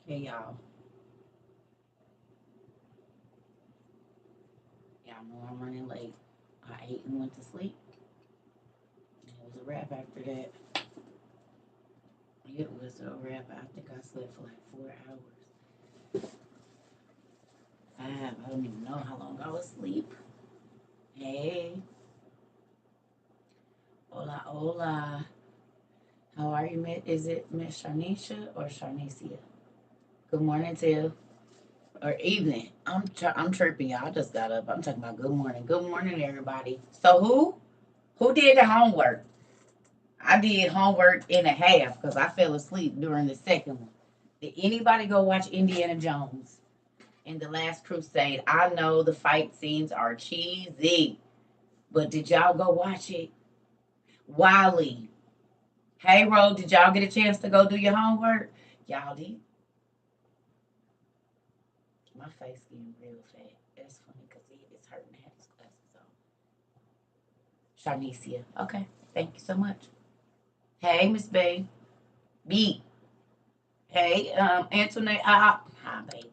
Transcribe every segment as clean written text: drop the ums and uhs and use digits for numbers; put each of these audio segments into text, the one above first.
Hey y'all. Y'all know I'm running late. I ate and went to sleep. It was a wrap after that. It was a wrap. I think I slept for like 4 hours. Five. I don't even know how long I was asleep. Hey. Hola, hola. How are you, Miss? Is it Miss Sharnisha or Sharnicia? Good morning, Tiff. Or evening. I'm chirping y'all. I just got up. I'm talking about good morning. Good morning, everybody. So who? Who did the homework? I did homework and a half because I fell asleep during the second one. Did anybody go watch Indiana Jones in The Last Crusade? I know the fight scenes are cheesy, but did y'all go watch it? Wiley. Hey, Ro, did y'all get a chance to go do your homework? Y'all did. My face getting real fat. That's funny because it's hurting to have his glasses on. Sharnicia. Okay. Thank you so much. Hey, Miss Bay. B. Hey, Antoinette. Hi, baby.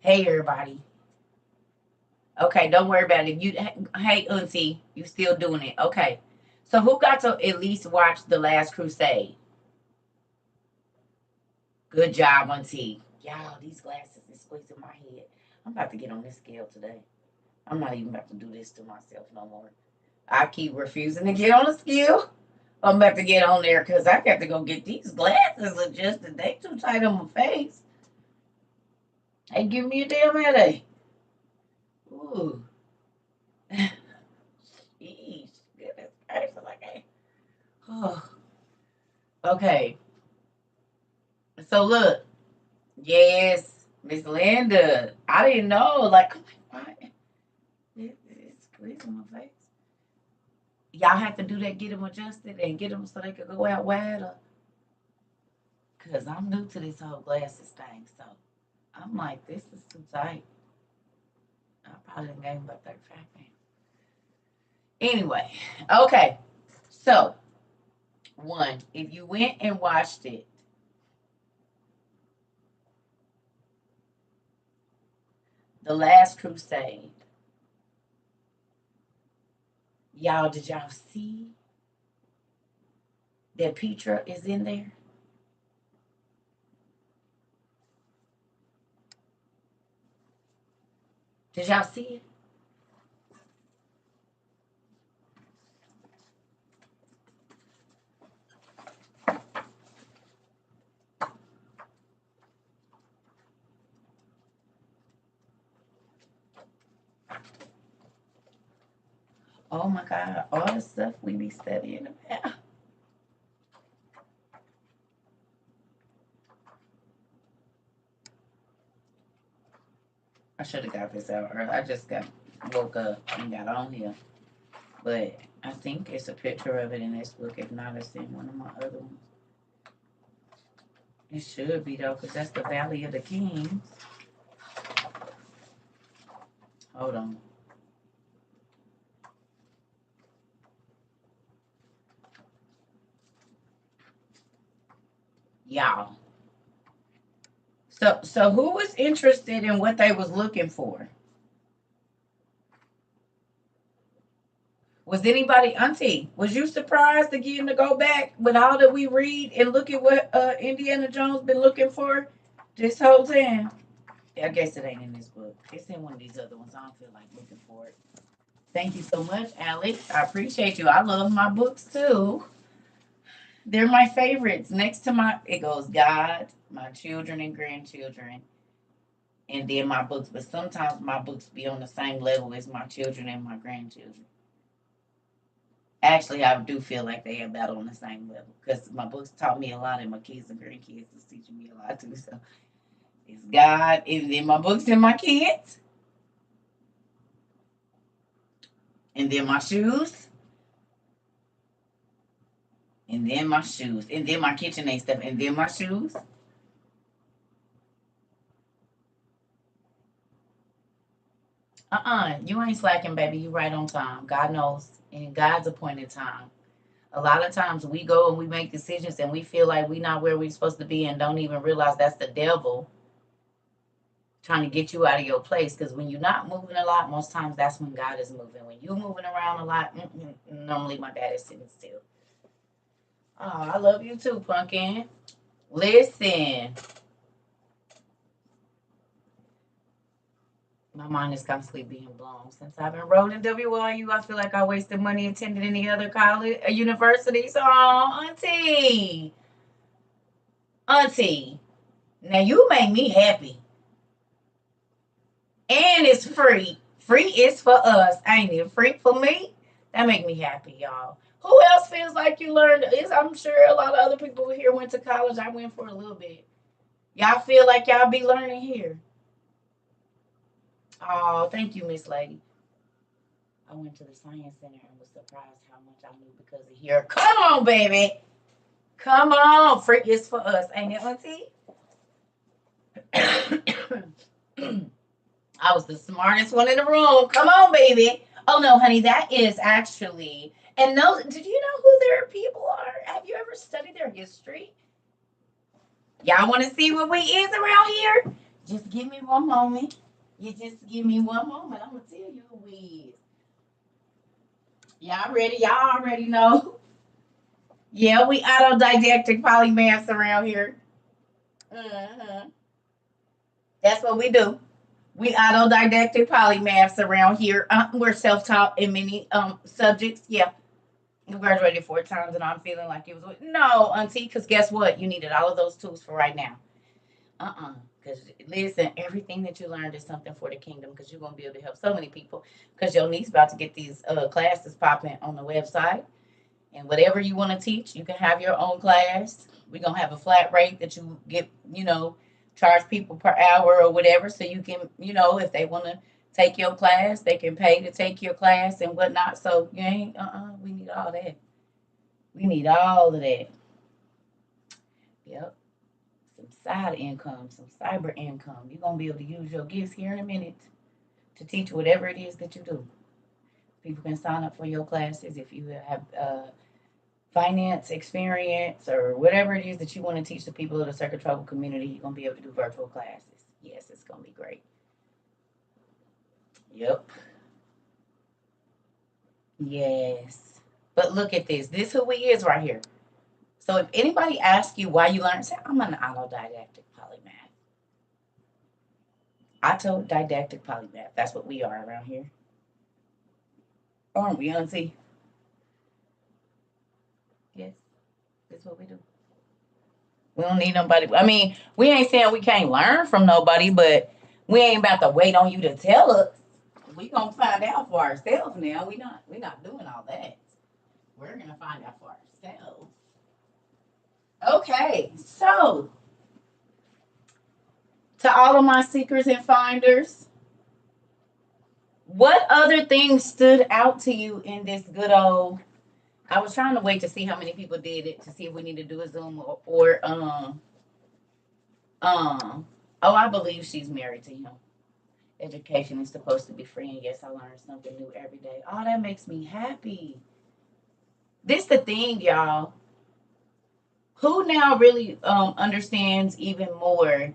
Hey, everybody. Okay, don't worry about it. You, hey, Auntie, you still doing it? Okay. So who got to at least watch The Last Crusade? Good job, Auntie. Y'all, these glasses is squeezing my head. I'm about to get on this scale today. I'm not even about to do this to myself no more. I keep refusing to get on the scale. I'm about to get on there because I got to go get these glasses adjusted. They too tight on my face. They give me a damn headache. Ooh. Jeez. Goodness gracious. Like, oh. Okay. So look. Yes, Miss Linda. I didn't know. Like, why? It's squeezing my face. Y'all have to do that, get them adjusted and get them so they could go out wider. Because I'm new to this whole glasses thing. So I'm like, this is too tight. I probably didn't gain about 35 pounds. Anyway, okay. So, one, if you went and watched it, The Last Crusade, y'all, did y'all see that Petra is in there? Did y'all see it? Oh my God, all the stuff we be studying about. I should have got this out early. I just got woke up and got on here. But I think it's a picture of it in this book. If not, it's in one of my other ones. It should be though, because that's the Valley of the Kings. Hold on. Y'all. So who was interested in what they was looking for? Was anybody, Auntie, was you surprised again to go back with all that we read and look at what Indiana Jones been looking for this whole time? I guess it ain't in this book. It's in one of these other ones. I don't feel like looking for it. Thank you so much, Alex. I appreciate you. I love my books too. They're my favorites. Next to my, it goes God, my children and grandchildren, and then my books. But sometimes my books be on the same level as my children and my grandchildren. Actually, I do feel like they are about on the same level because my books taught me a lot, and my kids and grandkids is teaching me a lot too. So it's God, and then my books and my kids, and then my shoes, and then my shoes, and then my KitchenAid stuff, and then my shoes. You ain't slacking, baby. You right on time. God knows in God's appointed time. A lot of times we go and we make decisions and we feel like we're not where we're supposed to be and don't even realize that's the devil trying to get you out of your place. Because when you're not moving a lot, most times that's when God is moving. When you're moving around a lot, normally my dad is sitting still. Oh, I love you too, Pumpkin. Listen, my mind is constantly being blown. Since I've enrolled in WYU, I feel like I wasted money attending any other college, universities. Oh, auntie, auntie. Now you make me happy. And it's free. Free is for us, ain't it? Free for me? That make me happy, y'all. Who else feels like you learned? I'm sure a lot of other people here went to college. I went for a little bit. Y'all feel like y'all be learning here? Oh, thank you, Miss Lady. I went to the Science Center and was surprised how much I knew because of here. Come on, baby. Come on. Free is for us, ain't it, Auntie? I was the smartest one in the room. Come on, baby. Oh no, honey, that is actually. And those, did you know who their people are? Have you ever studied their history? Y'all want to see what we is around here? Just give me one moment. You just give me one moment. I'm gonna tell you who we is. Y'all ready? Y'all already know. Yeah, we autodidactic polymaths around here. Mm-hmm. That's what we do. We autodidactic polymaths around here. We're self-taught in many subjects. Yeah, I graduated 4 times, and I'm feeling like it was no, auntie. Because guess what? You needed all of those tools for right now. Because listen, everything that you learned is something for the kingdom. Because you're gonna be able to help so many people. Because your niece about to get these classes popping on the website, and whatever you want to teach, you can have your own class. We're gonna have a flat rate that you get, charge people per hour or whatever, so you can, if they want to take your class, they can pay to take your class and whatnot. So you ain't, we need all that. We need all of that. Yep. Some side income, some cyber income. You're gonna be able to use your gifts here in a minute to teach whatever it is that you do. People can sign up for your classes if you have finance experience or whatever it is that you want to teach the people of the CERCA TROVA community. You're gonna be able to do virtual classes. Yes, it's gonna be great. Yep. Yes. But look at this. This who we is right here. So if anybody asks you why you learn, say I'm an autodidactic polymath. Autodidactic polymath. That's what we are around here. Aren't we, Auntie? Yes. That's what we do. We don't need nobody. I mean, we ain't saying we can't learn from nobody, but we ain't about to wait on you to tell us. We gonna find out for ourselves now. We not doing all that. We're gonna find out for ourselves. Okay, so to all of my seekers and finders, what other things stood out to you in this good old? I was trying to wait to see how many people did it to see if we need to do a Zoom or oh, I believe she's married to him. Education is supposed to be free, and yes, I learn something new every day. Oh, that makes me happy. This the thing, y'all. Who now really understands even more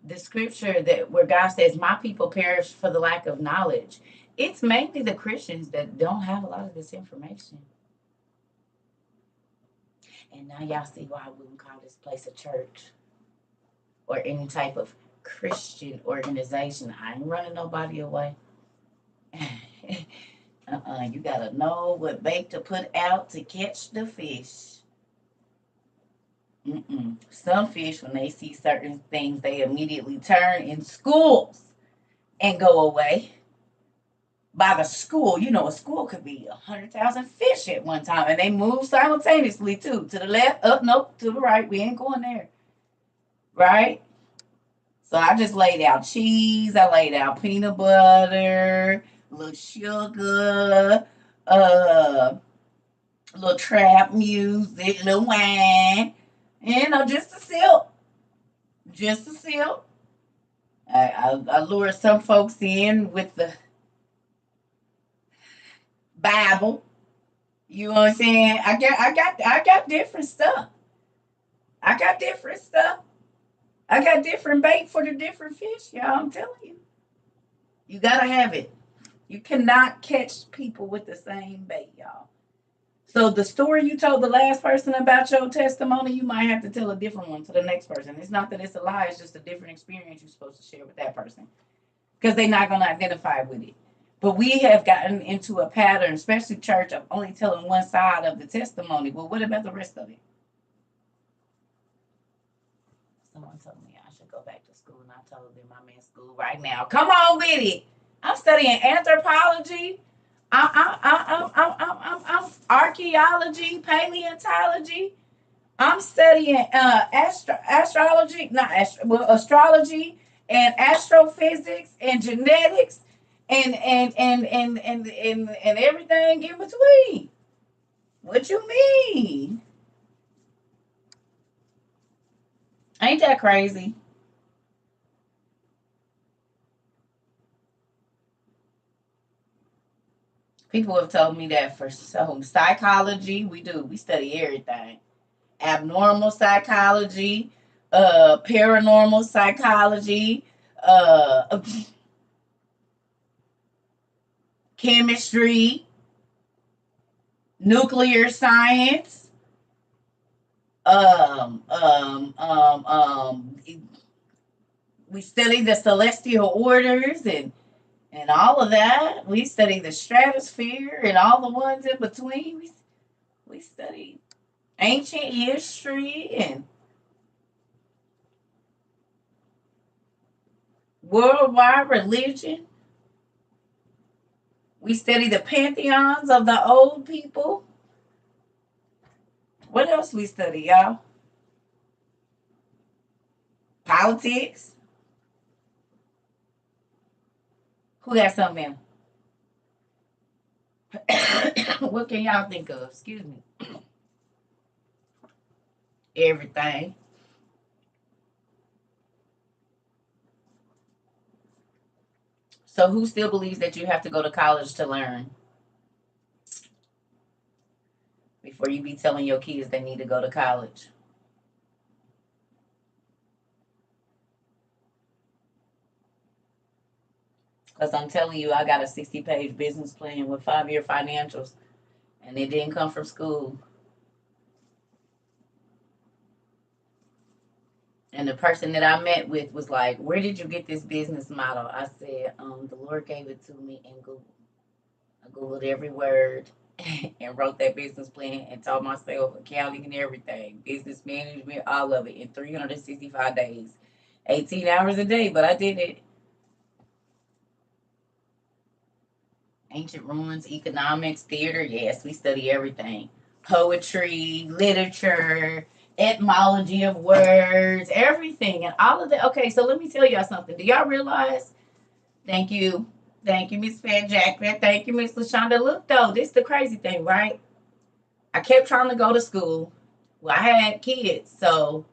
the scripture that where God says, "My people perish for the lack of knowledge." It's mainly the Christians that don't have a lot of this information. And now y'all see why I wouldn't call this place a church or any type of Christian organization. I ain't running nobody away. You gotta know what bait to put out to catch the fish. Some fish, when they see certain things, they immediately turn in schools and go away. By the school, a school could be 100,000 fish at one time, and they move simultaneously too. To the left, up, nope, to the right. We ain't going there, right? So I just laid out cheese. I laid out peanut butter, a little sugar, a little trap music, a little wine, just a sip, just a sip. I lure some folks in with the Bible. You know what I'm saying? I got different stuff. I got different stuff. I got different bait for the different fish, y'all. I'm telling you. You gotta have it. You cannot catch people with the same bait, y'all. So the story you told the last person about your testimony, you might have to tell a different one to the next person. It's not that it's a lie, it's just a different experience you're supposed to share with that person. Because they're not gonna identify with it. But we have gotten into a pattern, especially church, of only telling one side of the testimony. Well, what about the rest of it? Someone told me I should go back to school, and I told them I'm in school right now. Come on with it. I'm studying anthropology. I'm archaeology, paleontology. I'm studying astrology, not astrology and astrophysics and genetics and everything in between. What you mean? Ain't that crazy? People have told me that for some psychology, we do. We study everything. Abnormal psychology, paranormal psychology, chemistry, nuclear science, um, um, um, um, we study the celestial orders and all of that. We study the stratosphere and all the ones in between. We study ancient history and worldwide religion. We study the pantheons of the old people. What else we study, y'all? Politics. Who got something else? What can y'all think of? Excuse me. Everything. So who still believes that you have to go to college to learn before you be telling your kids they need to go to college? Because I'm telling you, I got a 60-page business plan with 5-year financials, and it didn't come from school. And the person that I met with was like, "Where did you get this business model?" I said, "The Lord gave it to me in Google." I Googled every word and wrote that business plan and taught myself accounting and everything, business management, all of it in 365 days, 18 hours a day. But I did it. Ancient ruins, economics, theater. Yes, we study everything. Poetry, literature, etymology of words, everything, and all of that. Okay, so let me tell y'all something. Do y'all realize? Thank you. Thank you, Miss Van Jackman. Thank you, Miss LaShonda. Look, though, this is the crazy thing, right? I kept trying to go to school. Well, I had kids, so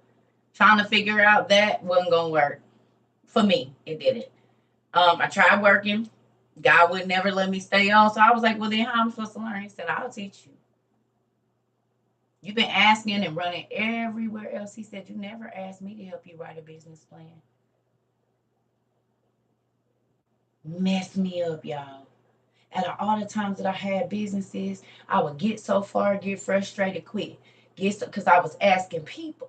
trying to figure out that wasn't going to work. For me, it didn't. I tried working. God would never let me stay on. So I was like, well, then how am I supposed to learn? He said, I'll teach you. You've been asking and running everywhere else. He said, you never asked me to help you write a business plan. Messed me up, y'all. Out of all the times that I had businesses, I would get so far, get frustrated, quit. Because I was asking people.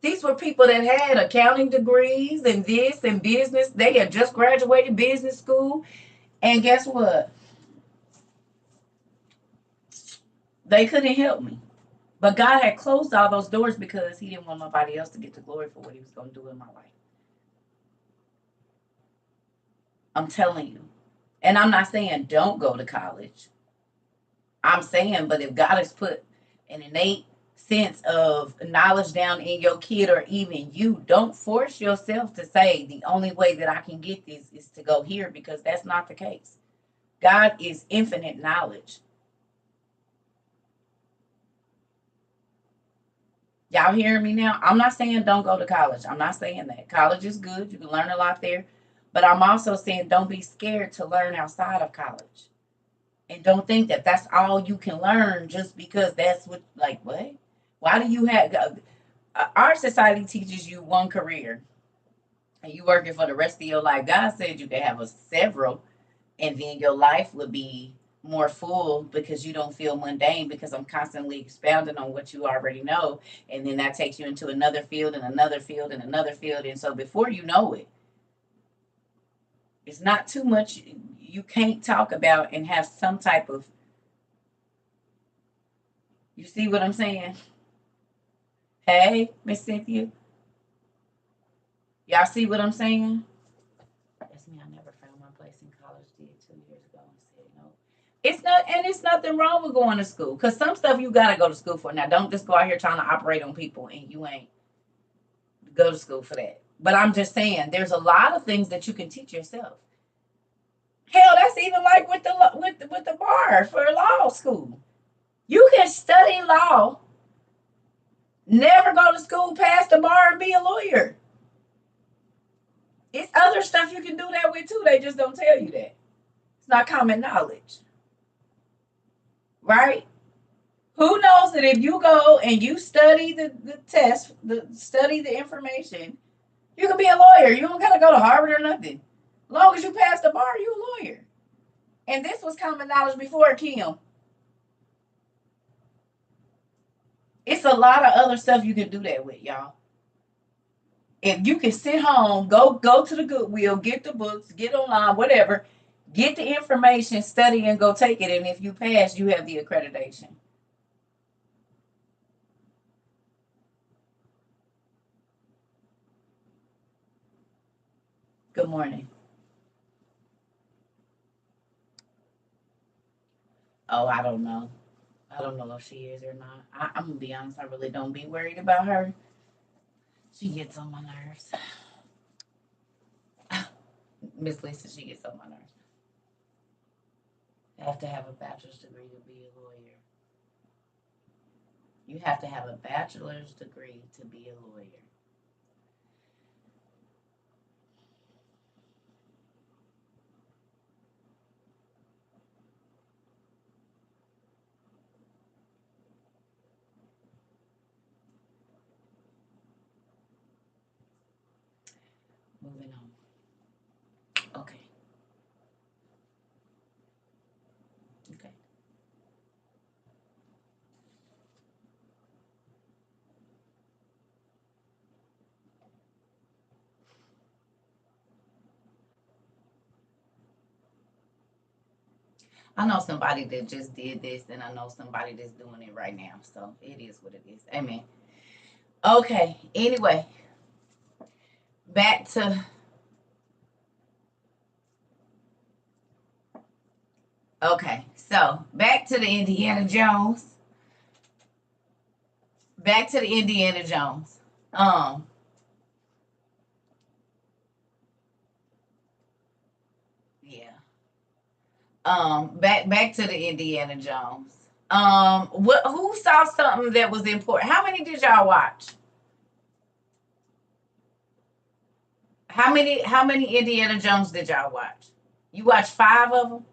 These were people that had accounting degrees and this and business. They had just graduated business school. And guess what? They couldn't help me. But God had closed all those doors because He didn't want nobody else to get the glory for what He was going to do in my life. I'm telling you. And I'm not saying don't go to college. I'm saying, but if God has put an innate sense of knowledge down in your kid or even you, don't force yourself to say the only way that I can get this is to go here, because that's not the case. God is infinite knowledge. Y'all hearing me now? I'm not saying don't go to college. I'm not saying that. College is good. You can learn a lot there. But I'm also saying don't be scared to learn outside of college. And don't think that that's all you can learn just because that's what, like, what? Why do you have, our society teaches you one career and you working for the rest of your life. God said you can have a several, and then your life would be more full because you don't feel mundane, because I'm constantly expounding on what you already know. And then that takes you into another field and another field and another field. And so before you know it, it's not too much you can't talk about and have some type of, you see what I'm saying? Hey, Miss Cynthia, y'all see what I'm saying? That's me. I never found my place in college. Did 2 years ago and said no. It's not, and it's nothing wrong with going to school, because some stuff you gotta go to school for. Now, don't just go out here trying to operate on people and you ain't go to school for that. But I'm just saying, there's a lot of things that you can teach yourself. Hell, that's even like with the bar for law school. You can study law, never go to school, pass the bar, and be a lawyer. It's other stuff you can do that with too. They just don't tell you that. It's not common knowledge. Right? Who knows that if you go and you study the test, study the information, you can be a lawyer. You don't gotta go to Harvard or nothing. As long as you pass the bar, you a lawyer. And this was common knowledge before Kim. It's a lot of other stuff you can do that with, y'all. If you can sit home, go to the Goodwill, get the books, get online, whatever, get the information, study, and go take it. And if you pass, you have the accreditation. Good morning. Oh, I don't know. I don't know if she is or not. I'm gonna be honest. I really don't be worried about her. She gets on my nerves. Miss Lisa, she gets on my nerves. You have to have a bachelor's degree to be a lawyer. You have to have a bachelor's degree to be a lawyer. Moving on. Okay. Okay. I know somebody that just did this, and I know somebody that's doing it right now. So it is what it is. Amen. Okay. Anyway, back to, okay. So back to the Indiana Jones. Back to the Indiana Jones. Um, yeah. Back to the Indiana Jones. What, who saw something that was important? How many did y'all watch? How many Indiana Jones did y'all watch? You watched 5 of them?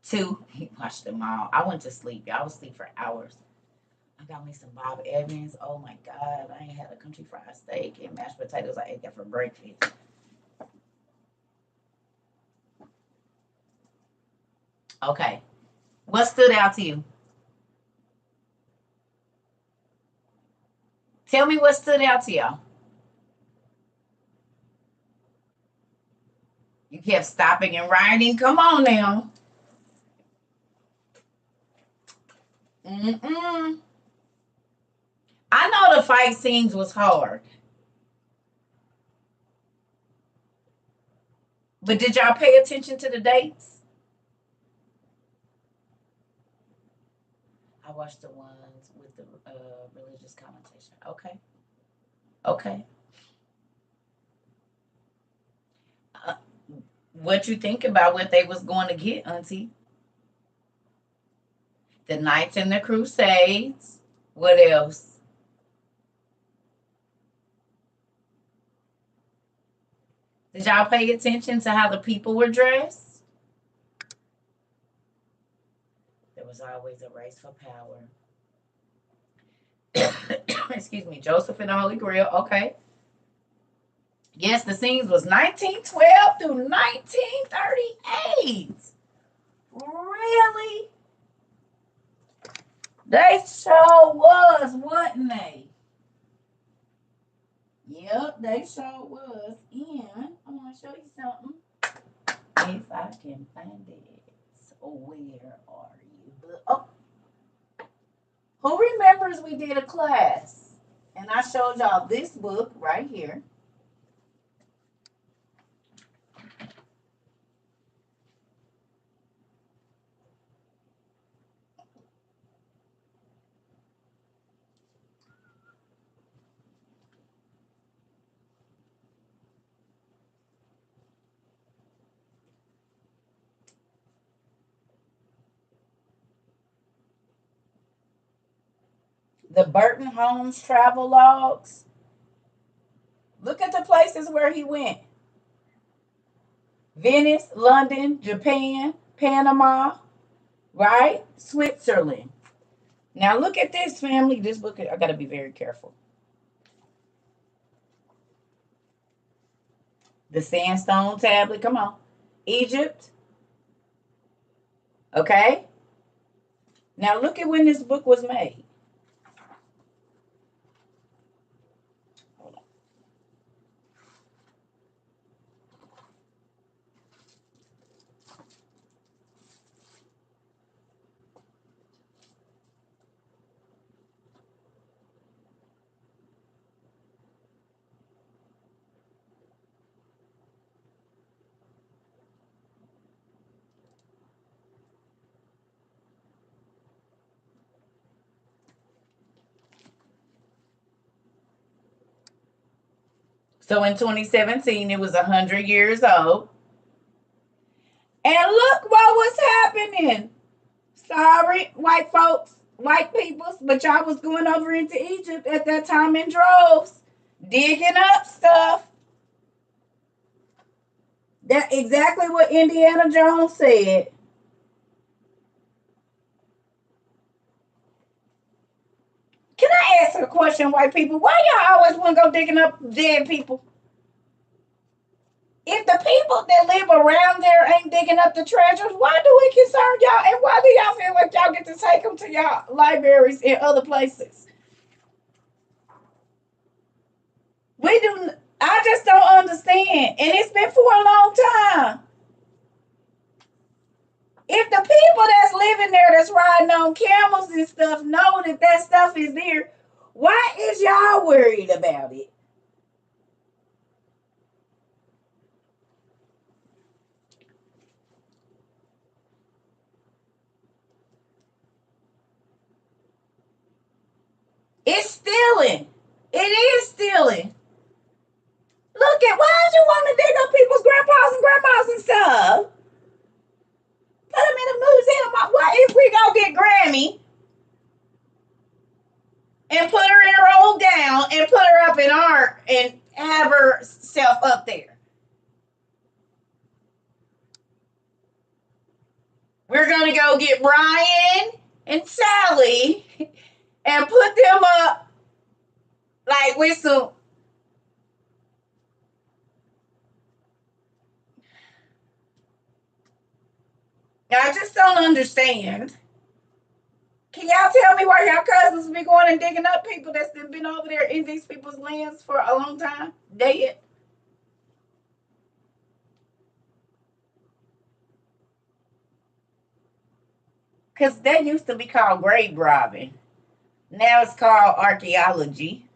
Two. He watched them all. I went to sleep. I was asleep for hours. I got me some Bob Evans. Oh my God. I ain't had a country fried steak and mashed potatoes. I ate that for breakfast. Okay. What stood out to you? Tell me what stood out to y'all. You kept stopping and writing. Come on now. Mm-mm. I know the fight scenes was hard, but did y'all pay attention to the dates? I watched the ones with the religious connotation. Okay. Okay. Uh, what you think about what they was going to get, Auntie? The Knights and the Crusades. What else? Did y'all pay attention to how the people were dressed? There was always a race for power. Excuse me, Joseph and the Holy Grail. Okay. Yes, the scenes was 1912 through 1938. Really? They sure was, wasn't they? Yep, they sure was. And I want to show you something. If I can find it. Where are you? Oh, who remembers we did a class? And I showed y'all this book right here. The Burton Holmes travel logs. Look at the places where he went. Venice, London, Japan, Panama, right? Switzerland. Now look at this, family. This book, I got to be very careful. The sandstone tablet, come on. Egypt. Okay. Now look at when this book was made. So in 2017, it was 100 years old. And look what was happening. Sorry, white folks, white peoples, but y'all was going over into Egypt at that time in droves, digging up stuff. That's exactly what Indiana Jones said. Can I ask a question, white people? Why y'all always want to go digging up dead people? If the people that live around there ain't digging up the treasures, why do it concern y'all? And why do y'all feel like y'all get to take them to y'all libraries in other places? We do. I just don't understand. And it's been for a long time. If the people that's living there, that's riding on camels and stuff, know that that stuff is there, why is y'all worried about it? It's stealing. It is stealing. Look at, why did you want to dig up people's grandpas and grandmas and stuff? Put them in a museum. What if we go get Grammy and put her in her old gown and put her up in art and have herself up there? We're going to go get Brian and Sally and put them up like with some. I just don't understand. Can y'all tell me why y'all cousins be going and digging up people that's been over there in these people's lands for a long time? Dead. Because that used to be called grave robbing. Now it's called archaeology.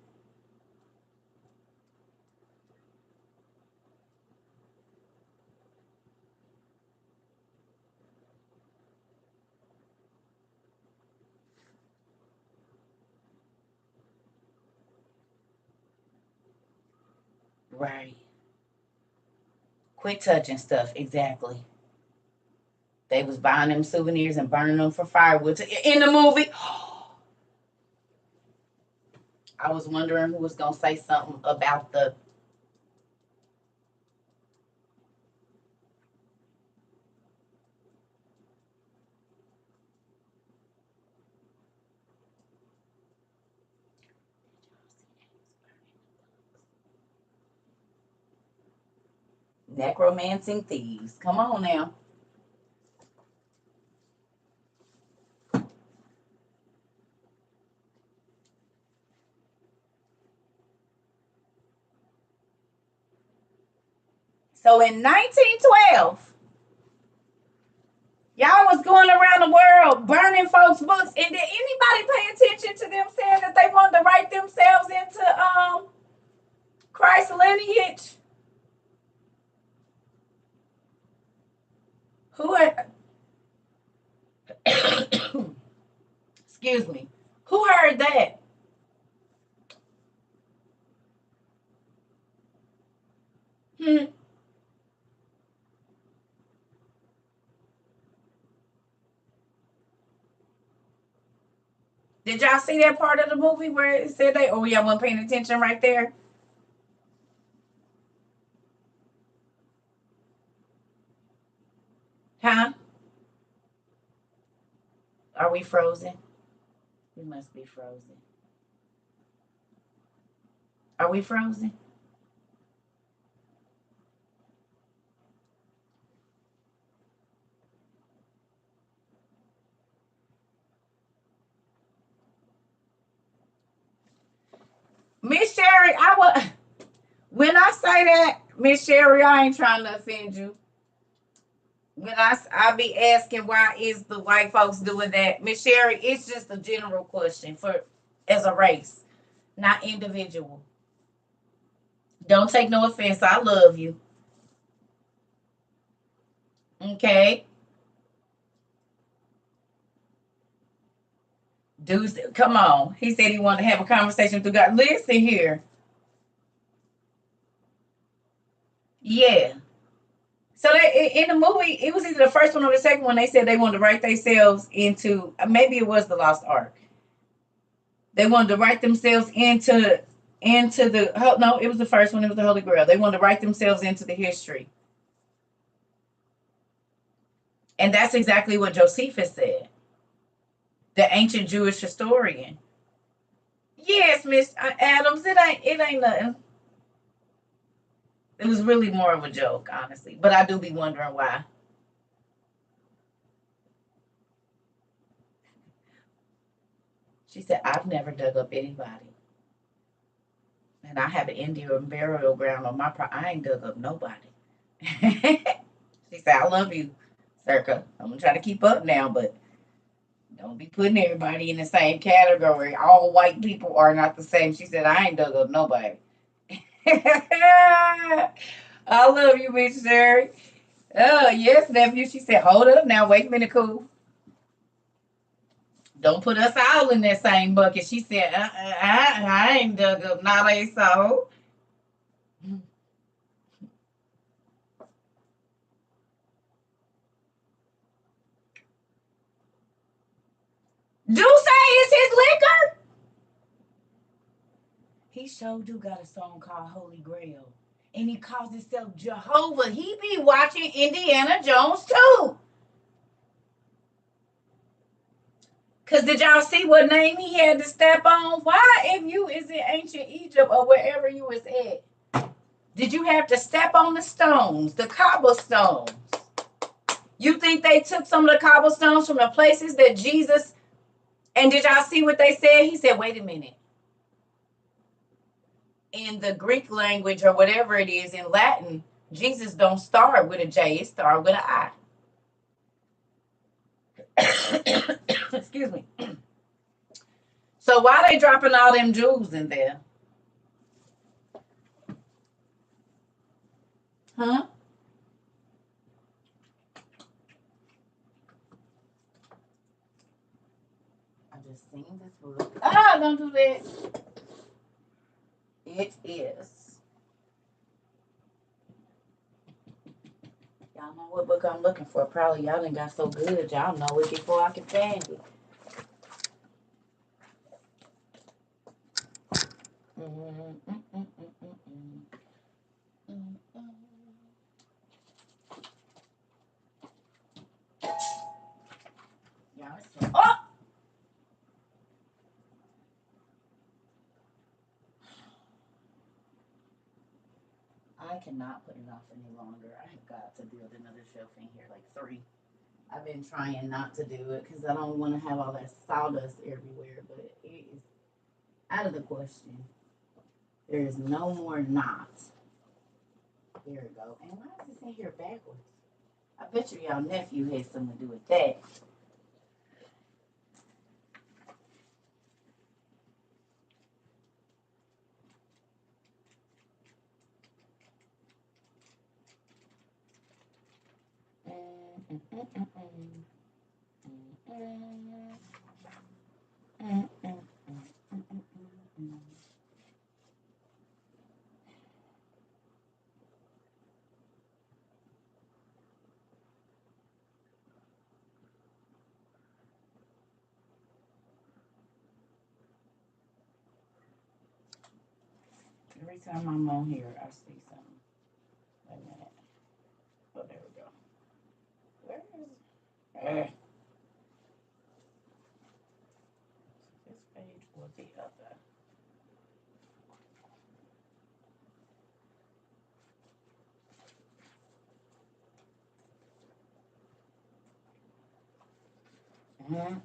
Right. Quit touching stuff. Exactly. They was buying them souvenirs and burning them for firewood. In the movie, I was wondering who was going to say something about the Necromancing thieves. Come on now. So in 1912, y'all was going around the world burning folks' books, and did anybody pay attention to them saying that they wanted to write themselves into Christ's lineage? Who heard, excuse me, who heard that? Hmm. Did y'all see that part of the movie where it said they? Oh, y'all wasn't paying attention right there. Huh? Are we frozen? We must be frozen. Are we frozen? Miss Sherry, when I say that, Miss Sherry, I ain't trying to offend you. When I be asking why is the white folks doing that, Miss Sherry, it's just a general question for as a race, not individual. Don't take no offense. I love you. Okay. Dude, come on. He said he wanted to have a conversation with God. Listen here. Yeah. So in the movie, it was either the first one or the second one. They said they wanted to write themselves into. Maybe it was the Lost Ark. They wanted to write themselves into the. No, it was the first one. It was the Holy Grail. They wanted to write themselves into the history, and that's exactly what Josephus said, the ancient Jewish historian. Yes, Miss Adams. It ain't nothing. It was really more of a joke, honestly. But I do be wondering why. She said, I've never dug up anybody. And I have an Indian burial ground on my property. I ain't dug up nobody. She said, I love you, Circa. I'm going to try to keep up now, but don't be putting everybody in the same category. All white people are not the same. She said, I ain't dug up nobody. I love you, Miss Sherry. Oh, yes, nephew. She said, hold up now. Wait a minute, cool. Don't put us all in that same bucket. She said, I ain't dug up not a soul. Do say it's his liquor. He sure do got a song called Holy Grail. And he calls himself Jehovah. He be watching Indiana Jones too. Cause did y'all see what name he had to step on? Why, if you is in ancient Egypt or wherever you was at, did you have to step on the stones, the cobblestones? You think they took some of the cobblestones from the places that Jesus? And did y'all see what they said? He said, "Wait a minute." In the Greek language or whatever it is in Latin, Jesus don't start with a J; it start with an I. Excuse me. So why they dropping all them jewels in there? Huh? I just seen this book. Ah, don't do that. It is. Y'all know what book I'm looking for. Probably y'all done got so good. Y'all know it before I can find it. Y'all see. Oh! I I cannot put it off any longer. I have got to build another shelf in here, like 3. I've been trying not to do it because I don't want to have all that sawdust everywhere, but it is out of the question. There is no more knots. There we go. And why is this in here backwards? I bet you y'all nephew had something to do with that. Every time I'm on here, I see something. Wait a minute. Oh, there we go. Where is this page or the other?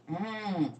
Mm-mm.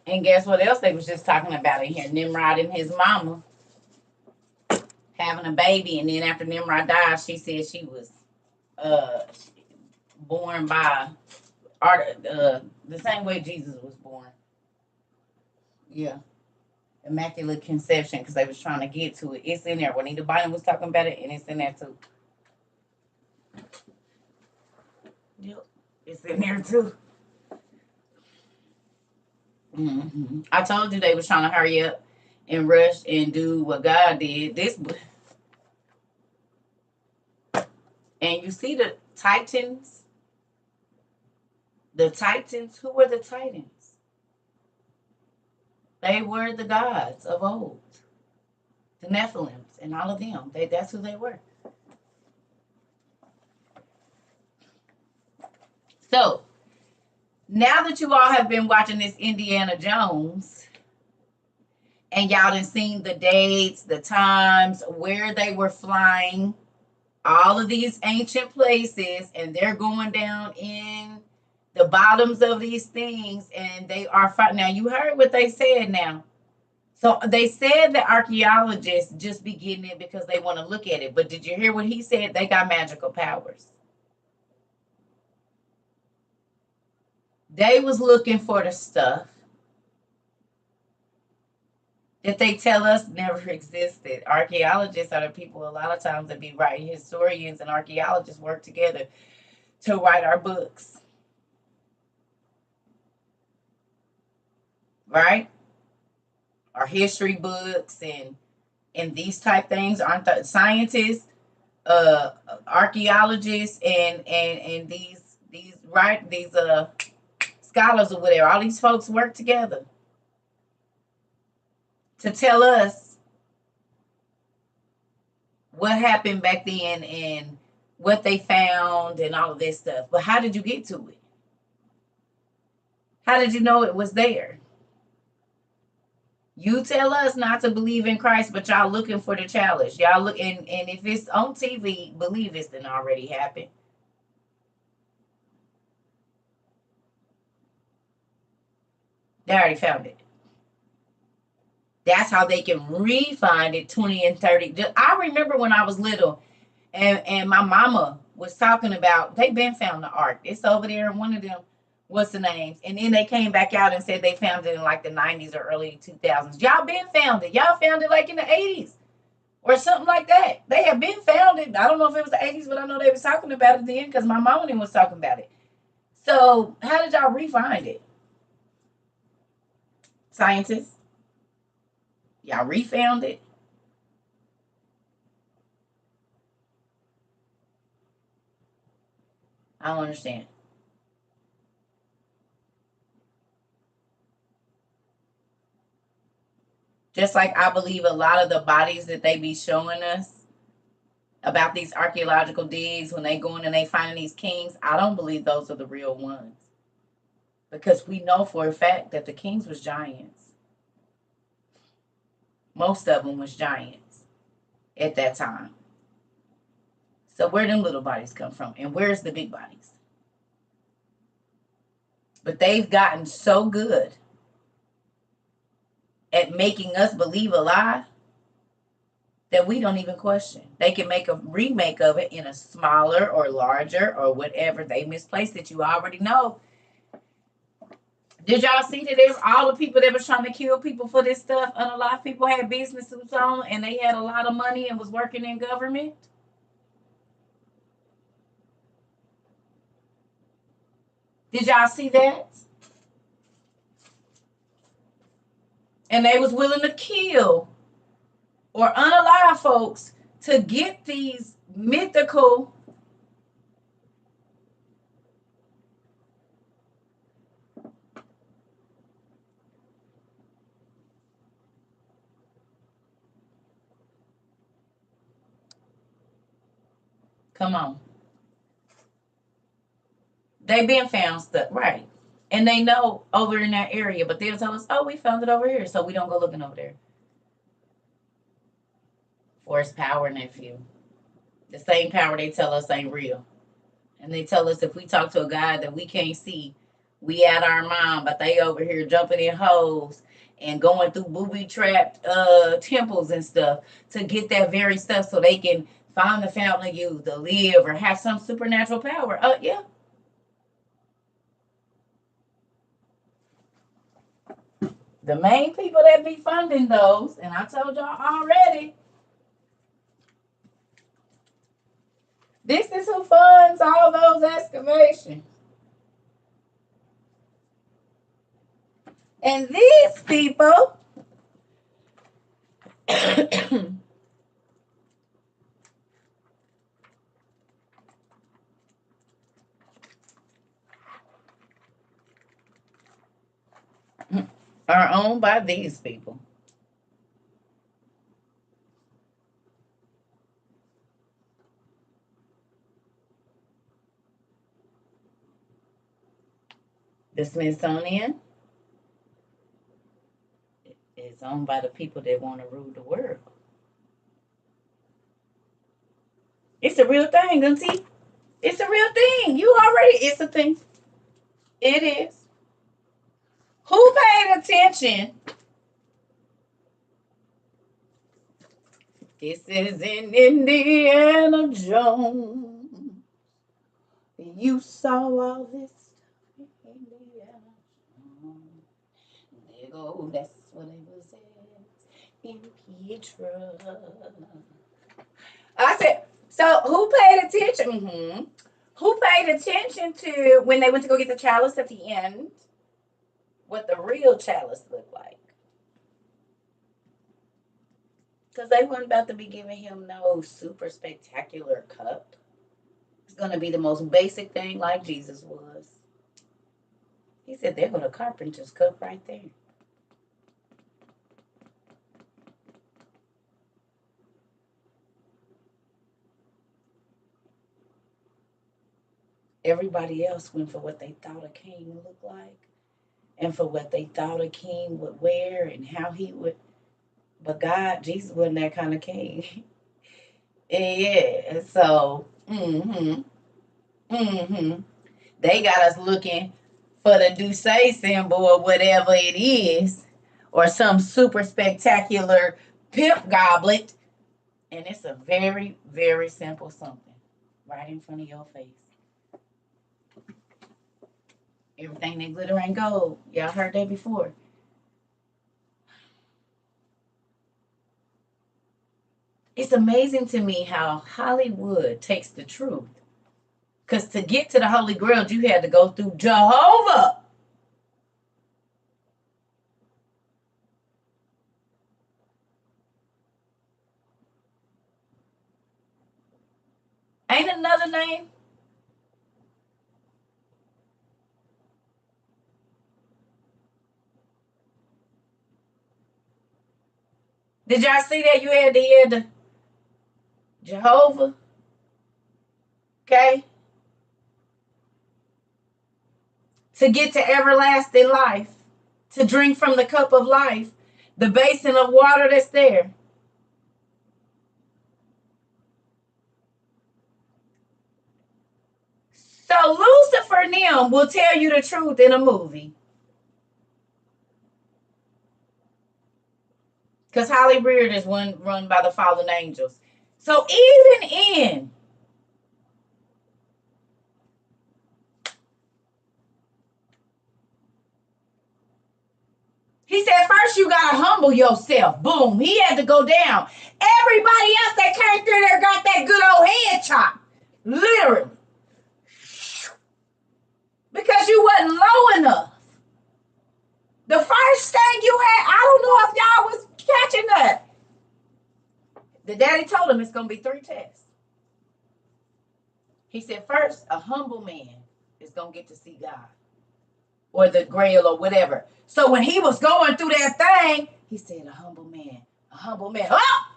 And guess what else they was just talking about in here? Nimrod and his mama having a baby, and then after Nimrod died, she said she was uh born by the same way Jesus was born. Yeah, immaculate conception, because they was trying to get to it. It's in there. Juanita Bynum was talking about it, and it's in there too. Yep, it's in there too. I told you they was trying to hurry up and rush and do what God did. And you see the Titans. The Titans. Who were the Titans? They were the gods of old, the Nephilims, and all of them. That's who they were. So now that you all have been watching this Indiana Jones, and y'all done seen the dates, the times, where they were flying, all of these ancient places, and they're going down in the bottoms of these things, and they are fighting. Now, you heard what they said now. So they said that archaeologists just be getting it because they want to look at it. But did you hear what he said? They got magical powers. They was looking for the stuff that they tell us never existed. Archaeologists are the people a lot of times that be writing. Historians and archaeologists work together to write our books. Right? Our history books and these type things. Aren't the scientists, archaeologists, and these right these scholars or whatever, all these folks work together to tell us what happened back then and what they found and all of this stuff. But how did you get to it? How did you know it was there? You tell us not to believe in Christ, but y'all looking for the challenge. Y'all look, and if it's on TV, believe it's done already happened. They already found it. That's how they can re-find it 20 and 30. I remember when I was little, and my mama was talking about they been found the ark. It's over there in one of them. What's the names? And then they came back out and said they found it in like the 90s or early 2000s. Y'all been found it. Y'all found it like in the 80s or something like that. They have been found it. I don't know if it was the 80s, but I know they was talking about it then because my mama was talking about it. So how did y'all re-find it? Scientists, y'all refound it. I don't understand. Just like I believe a lot of the bodies that they be showing us about these archaeological digs when they go in and they finding these kings, I don't believe those are the real ones. Because we know for a fact that the kings was giants. Most of them was giants at that time. So where them little bodies come from? And where's the big bodies? But they've gotten so good at making us believe a lie that we don't even question. They can make a remake of it in a smaller or larger or whatever. They misplaced it. You already know. Did y'all see that all the people that was trying to kill people for this stuff, and a lot of people had businesses on and they had a lot of money and was working in government? Did y'all see that? And they was willing to kill or unalive folks to get these mythical. Come on. They been found stuff, right? And they know over in that area, but they'll tell us, "Oh, we found it over here," so we don't go looking over there. Force power, nephew. The same power they tell us ain't real, and they tell us if we talk to a guy that we can't see, we out our mind, but they over here jumping in holes and going through booby trapped temples and stuff to get that very stuff so they can find the fountain of youth, to live, or have some supernatural power. Yeah. The main people that be funding those, and I told y'all already, this is who funds all those excavations. And these people are owned by these people. The Smithsonian is owned by the people that want to rule the world. It's a real thing, don't see? It's a real thing. You already, it's a thing. It is. Who paid attention? This is in Indiana Jones. You saw all this stuff in Indiana Jones. There go, that's what it was in Petra. I said, so who paid attention? Mm-hmm. Who paid attention to when they went to go get the chalice at the end? What the real chalice looked like? Because they weren't about to be giving him no super spectacular cup. It's going to be the most basic thing like Jesus was. He said, there go the carpenter's cup right there. Everybody else went for what they thought a king looked like. and for what they thought a king would wear and how he would. But God, Jesus wasn't that kind of king. Yeah. So, they got us looking for the Douce symbol or whatever it is, or some super spectacular pimp goblet. And it's a very, very simple something right in front of your face. Everything that glitter ain't gold. Y'all heard that before. It's amazing to me how Hollywood takes the truth. Because to get to the Holy Grail, you had to go through Jehovah. Ain't another name? Did y'all see that? You had to hear the Jehovah. Okay? To get to everlasting life. To drink from the cup of life. The basin of water that's there. So Lucifer and them will tell you the truth in a movie. Because Hollywood is one run by the fallen angels. So even in he said, first you gotta humble yourself. Boom. He had to go down. Everybody else that came through there got that good old head chop. Literally. Because you wasn't low enough. The first thing you had, I don't know if y'all was catching that. The daddy told him it's gonna be 3 tests. He said, first, a humble man is gonna get to see God. Or the grail or whatever. So when he was going through that thing, he said, a humble man. Oh!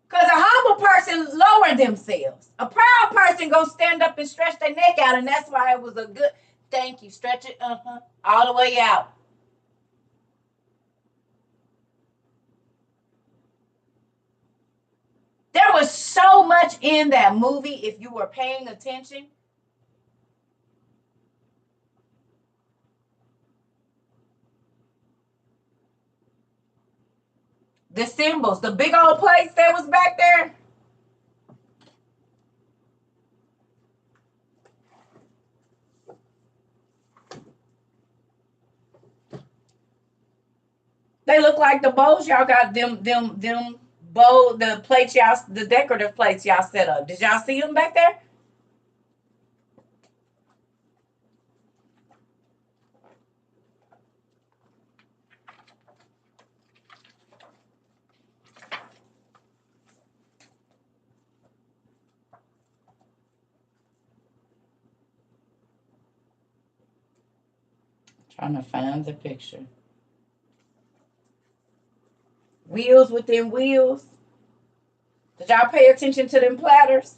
Because a humble person lower themselves. A proud person gonna stand up and stretch their neck out, and that's why it was a good thank you. Stretch it all the way out. There was so much in that movie if you were paying attention. The symbols, the big old plates that was back there. They look like the bowls y'all got them bowl, the plates y'all, the decorative plates y'all set up. Did y'all see them back there? Trying to find the picture. Wheels within wheels. Did y'all pay attention to them platters?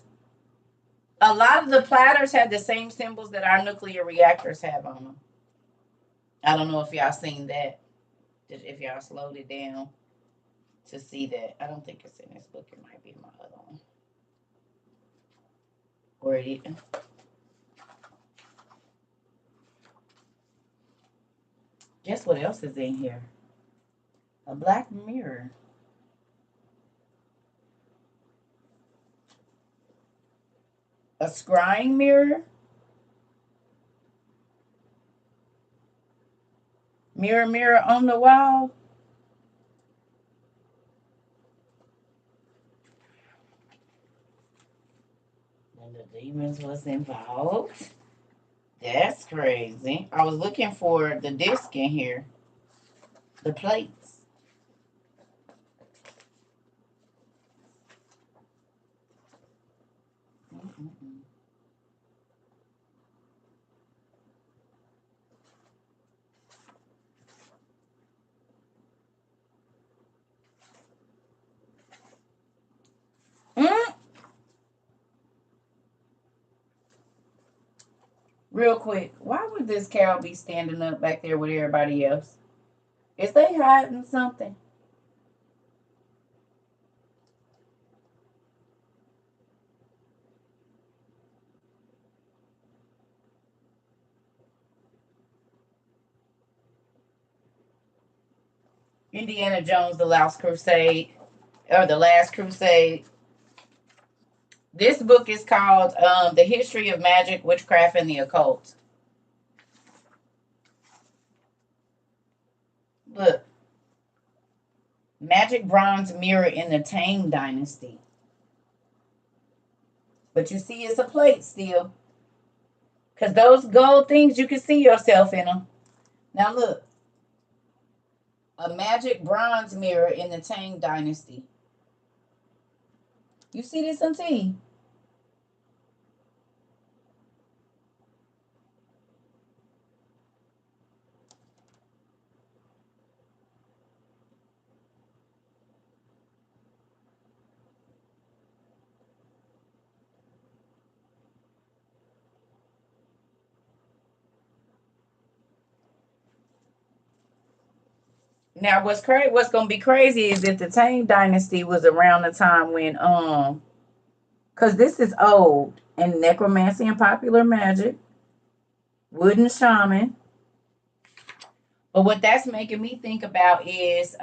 A lot of the platters had the same symbols that our nuclear reactors have on them. I don't know if y'all seen that. If y'all slowed it down to see that. I don't think it's in this book. It might be in my other one. Or it is. Guess what else is in here? A black mirror. A scrying mirror. Mirror, mirror on the wall. And the demons was involved. That's crazy. I was looking for the disc in here. The plates. Mm-mm-mm. Mm. Real quick, why would this cow be standing up back there with everybody else? Is they hiding something? Indiana Jones, The Last Crusade, or The Last Crusade. This book is called The History of Magic, Witchcraft, and the Occult. Look, magic bronze mirror in the Tang Dynasty. But you see, it's a plate still. Because those gold things, you can see yourself in them. Now look, a magic bronze mirror in the Tang Dynasty. You see this, Auntie? Now, what's gonna be crazy is that the Tang Dynasty was around the time when because this is old and necromancy and popular magic, wooden shaman. But what that's making me think about is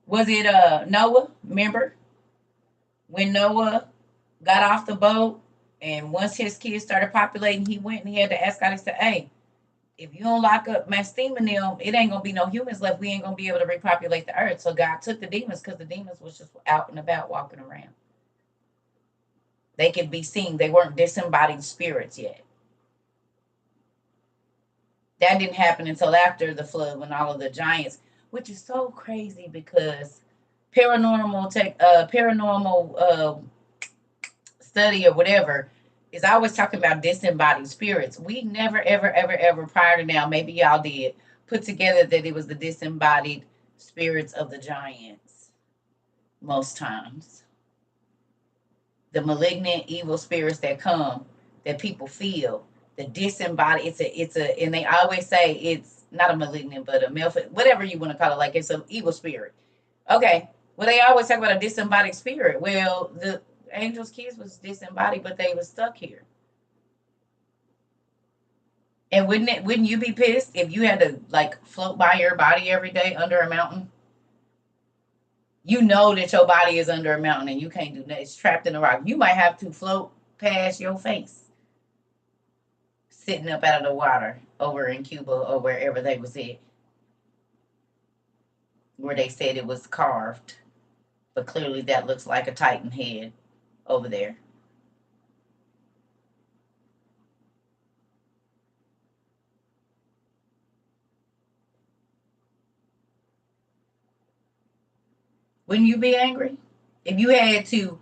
was it Noah? Remember when Noah got off the boat and once his kids started populating, he went and he had to ask God. He said, "Hey, if you don't lock up my steam and them, it ain't gonna be no humans left. We ain't gonna be able to repopulate the earth." So God took the demons because the demons was just out and about walking around. They could be seen. They weren't disembodied spirits yet. That didn't happen until after the flood when all of the giants, which is so crazy because paranormal study or whatever is always talking about disembodied spirits. We never, ever, ever, ever prior to now, maybe y'all did, put together that it was the disembodied spirits of the giants most times. The malignant evil spirits that come that people feel, the disembodied, and they always say it's not a malignant, but a male, whatever you want to call it, like it's an evil spirit. Okay. Well, they always talk about a disembodied spirit. Well, the angels' kids was disembodied, but they was stuck here. And wouldn't you be pissed if you had to like float by your body every day under a mountain? You know that your body is under a mountain and you can't do nothing. It's trapped in a rock. You might have to float past your face, sitting up out of the water over in Cuba or wherever they was at, where they said it was carved, but clearly that looks like a Titan head over there. Wouldn't you be angry if you had to?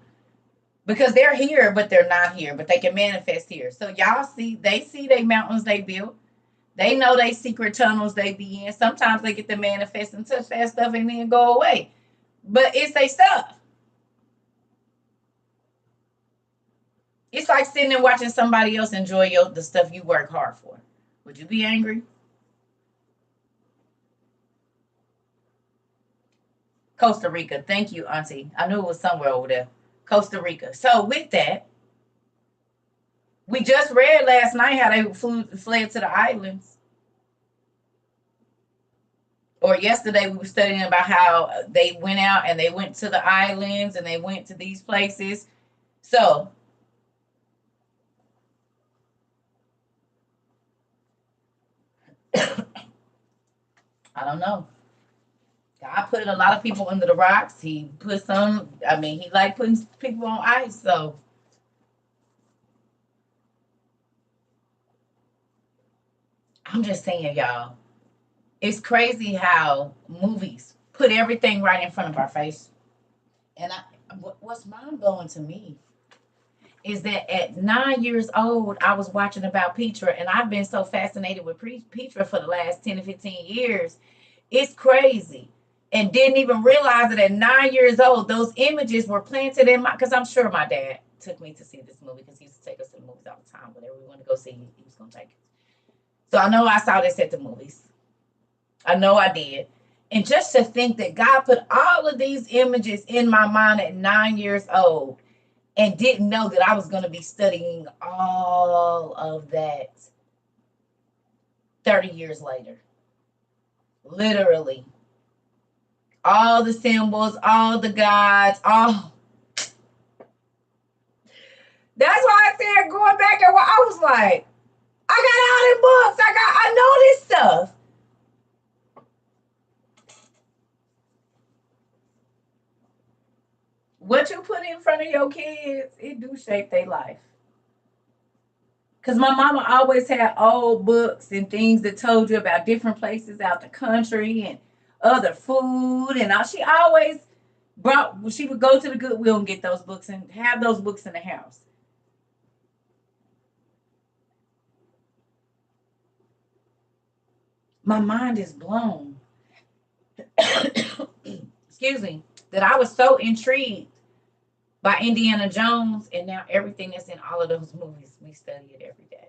Because they're here, but they're not here, but they can manifest here. So y'all see, they see they mountains they built. They know they secret tunnels they be in. Sometimes they get to manifest and touch that stuff and then go away. But it's their stuff. It's like sitting and watching somebody else enjoy the stuff you work hard for. Would you be angry? Costa Rica. Thank you, Auntie. I knew it was somewhere over there. Costa Rica. So with that, we just read last night how they fled to the islands. Or yesterday we were studying about how they went out and they went to the islands and they went to these places. So I don't know. God put a lot of people under the rocks. He put some, I mean, he liked putting people on ice. So I'm just saying, y'all, it's crazy how movies put everything right in front of our face. And what's mind blowing to me is that at 9 years old, I was watching about Petra, and I've been so fascinated with Petra for the last 10 to 15 years. It's crazy. And didn't even realize that at 9 years old, those images were planted in my, because I'm sure my dad took me to see this movie because he used to take us to the movies all the time. Whatever we wanted to go see, he was going to take us. So I know I saw this at the movies. I know I did. And just to think that God put all of these images in my mind at 9 years old and didn't know that I was going to be studying all of that 30 years later. Literally. All the symbols, all the gods, all. That's why I said going back and I was like, I got all the books. I know this stuff. What you put in front of your kids, it do shape their life. Because my mama always had old books and things that told you about different places out the country and other food. And all. She always she would go to the Goodwill and get those books and have those books in the house. My mind is blown. Excuse me. That I was so intrigued by Indiana Jones, and now everything that's in all of those movies, we study it every day.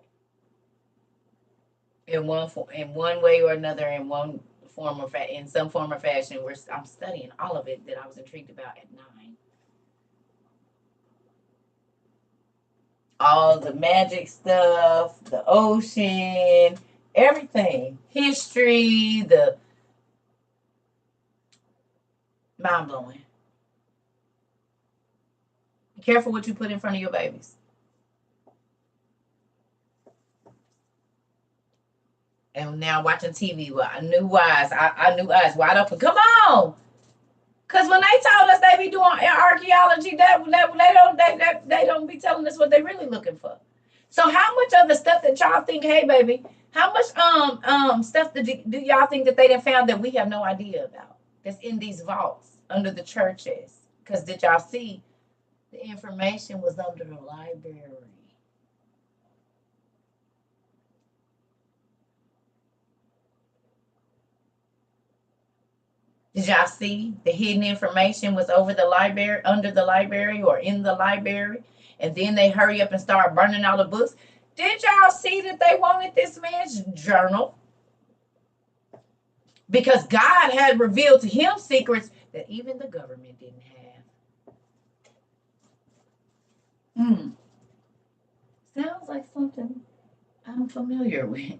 In one way or another, in some form or fashion, I'm studying all of it that I was intrigued about at 9. All the magic stuff, the ocean, everything, history, the mind blowing. Be careful what you put in front of your babies. And now watching TV, well, I knew eyes wide open. Come on, because when they told us they be doing archaeology, they don't be telling us what they really looking for. So how much of the stuff that y'all think, hey baby, how much stuff do y'all think that they done found that we have no idea about? That's in these vaults under the churches. Because did y'all see the information was under the library? Did y'all see the hidden information was over the library, under the library, or in the library? And then they hurry up and start burning all the books. Did y'all see that they wanted this man's journal? Because God had revealed to him secrets that even the government didn't have. Sounds like something I'm familiar with.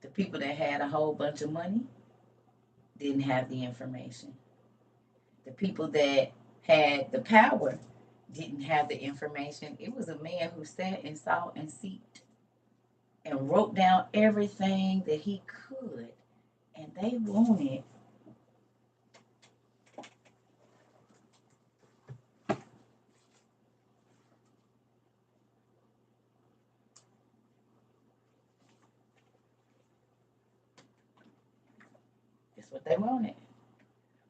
The people that had a whole bunch of money didn't have the information. The people that had the power didn't have the information. It was a man who sat and saw and seeked and wrote down everything that he could. And they wanted that's what they wanted.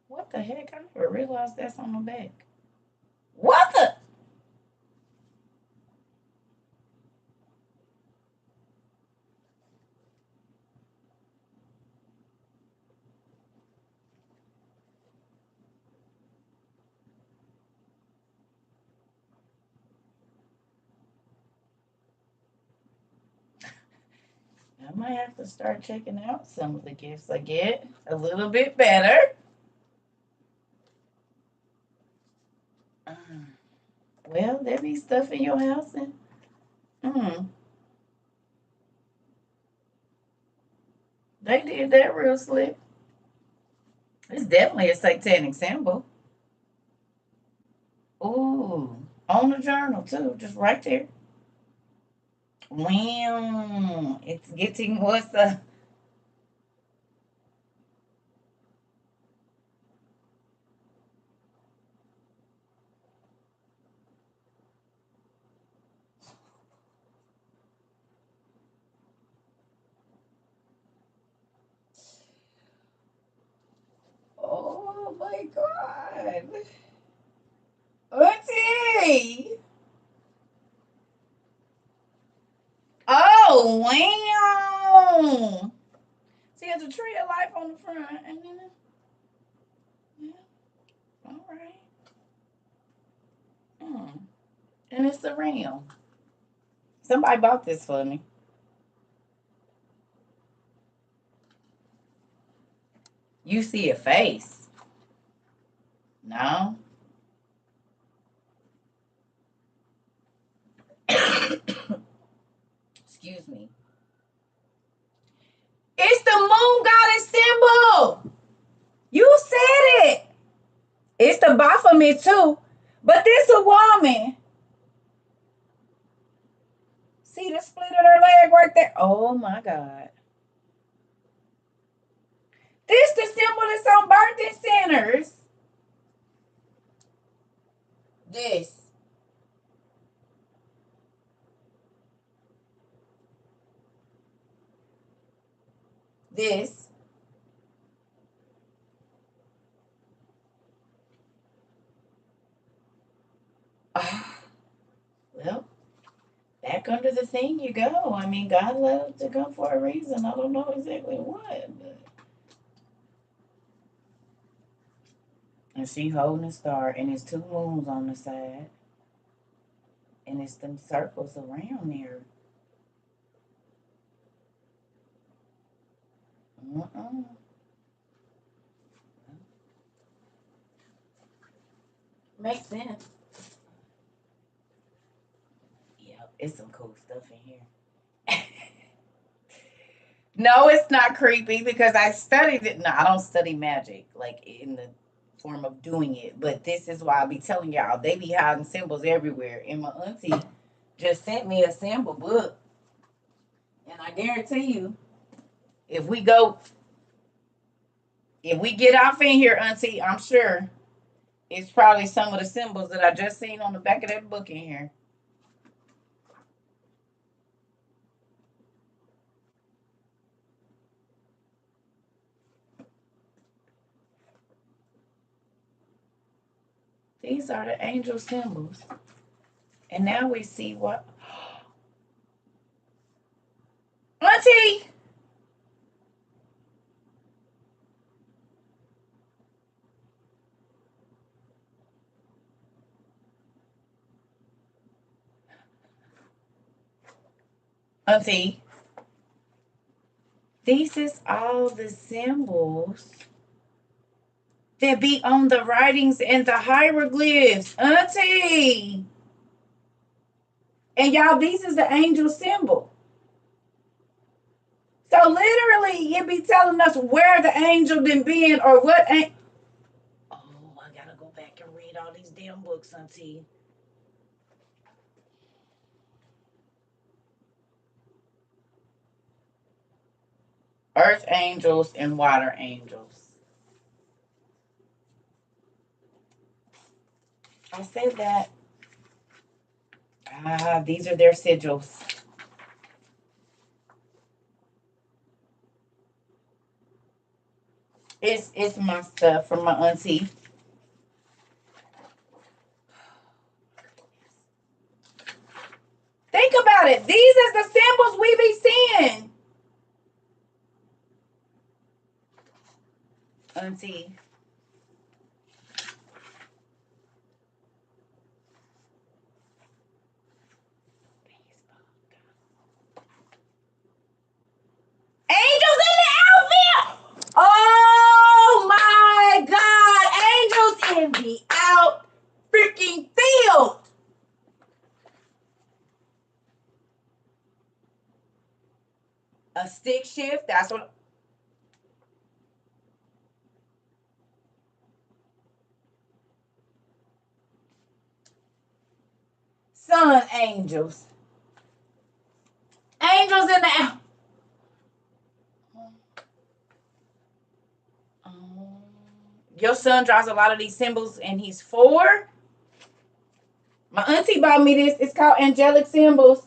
What the heck? I never realized that's on the back. What the? I might have to start checking out some of the gifts I get a little bit better. Well, there be stuff in your house and they did that real slick. It's definitely a satanic symbol. Ooh, on the journal too, just right there. Wow, it's getting what's the. Oh my God. Auntie. Oh, wow. See, it's a tree of life on the front. And then, yeah, all right. And it's a ram. Somebody bought this for me. You see a face. No? Excuse me. It's the moon goddess symbol. You said it. It's the Baphomet too. But this a woman. See the split of her leg right there? Oh my God. This the symbol that's on birthing centers. This. This. Well, back under the thing you go. I mean, God let it to come for a reason. I don't know exactly what. But... And she holding a star, and it's two moons on the side. And it's them circles around there. Uh-uh. Makes sense. Yeah, it's some cool stuff in here. No, it's not creepy because I studied it. No, I don't study magic like in the form of doing it. But this is why I be telling y'all they be hiding symbols everywhere. And my auntie just sent me a symbol book, and I guarantee you, if we go, if we get off in here, auntie, I'm sure it's probably some of the symbols that I just seen on the back of that book in here. These are the angel symbols. And now we see what. Auntie! Auntie, these is all the symbols that be on the writings and the hieroglyphs. Auntie! And y'all, these is the angel symbol. So literally, it be telling us where the angel been been or what. Oh, I gotta go back and read all these damn books, Auntie. Earth angels and water angels. I said that. Ah, these are their sigils. It's my stuff from my auntie. Think about it. These is the symbols we be seeing. Auntie. Angels in the outfield. Oh my God. Angels in the out freaking field. A stick shift. That's what. Sun angels. Angels in the out. Your son draws a lot of these symbols and he's 4. My auntie bought me this. It's called Angelic Symbols.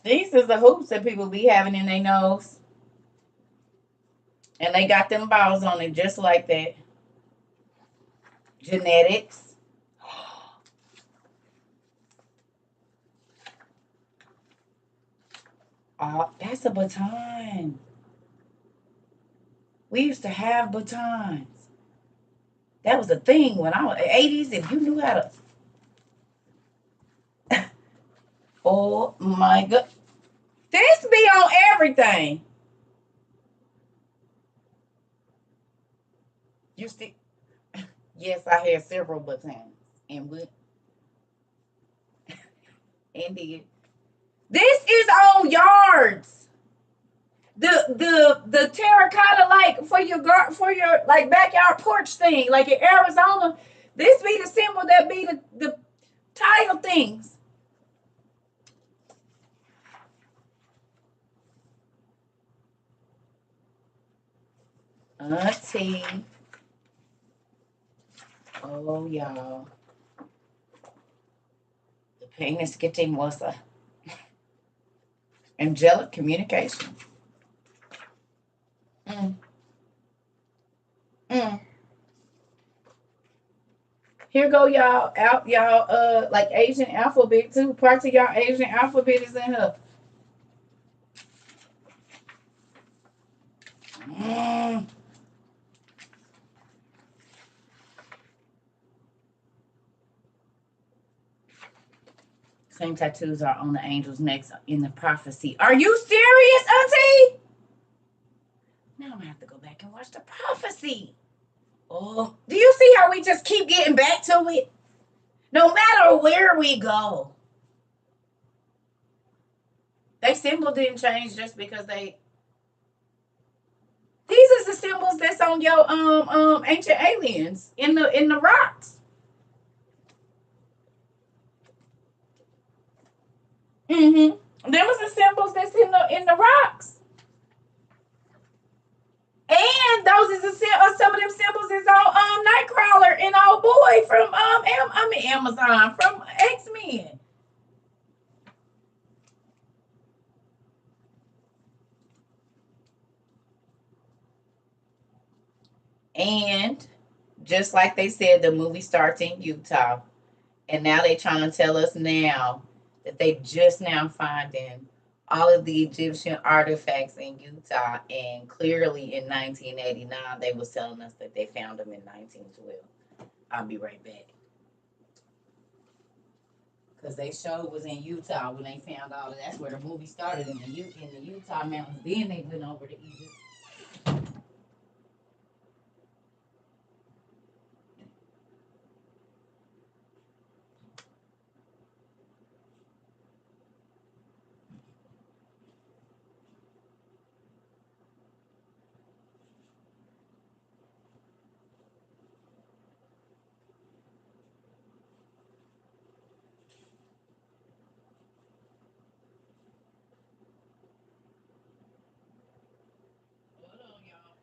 These is the hoops that people be having in their nose. And they got them balls on it just like that. Genetics. Oh, that's a baton. We used to have batons. That was a thing when I was 80s. If you knew how to, oh my god, this be on everything. You see, yes, I had several batons, and we and did. This is on yards. The terracotta like for your like backyard porch thing, like in Arizona. This be the symbol that be the tile things. Auntie. Oh, y'all. The pain is getting worse. Angelic communication. Mm, mm. Here go y'all out y'all like Asian alphabet too. Parts of y'all Asian alphabet is in here. Mm. Same tattoos are on the angel's necks in the prophecy. Are you serious, Auntie? Now I'm gonna have to go back and watch the prophecy. Oh, do you see how we just keep getting back to it? No matter where we go. They symbol didn't change just because they. These are the symbols that's on your ancient aliens in the rocks. Mm-hmm. Them was the symbols that's in the rocks. And those is some of them symbols is on Nightcrawler and old boy from Amazon from X-Men. And just like they said, the movie starts in Utah. And now they're trying to tell us now that they just now finding all of the Egyptian artifacts in Utah. And clearly in 1989, they was telling us that they found them in 1912. I'll be right back. Because they showed was in Utah when they found all of that's where the movie started in the Utah mountains. Then they went over to Egypt. Hold on, y'all.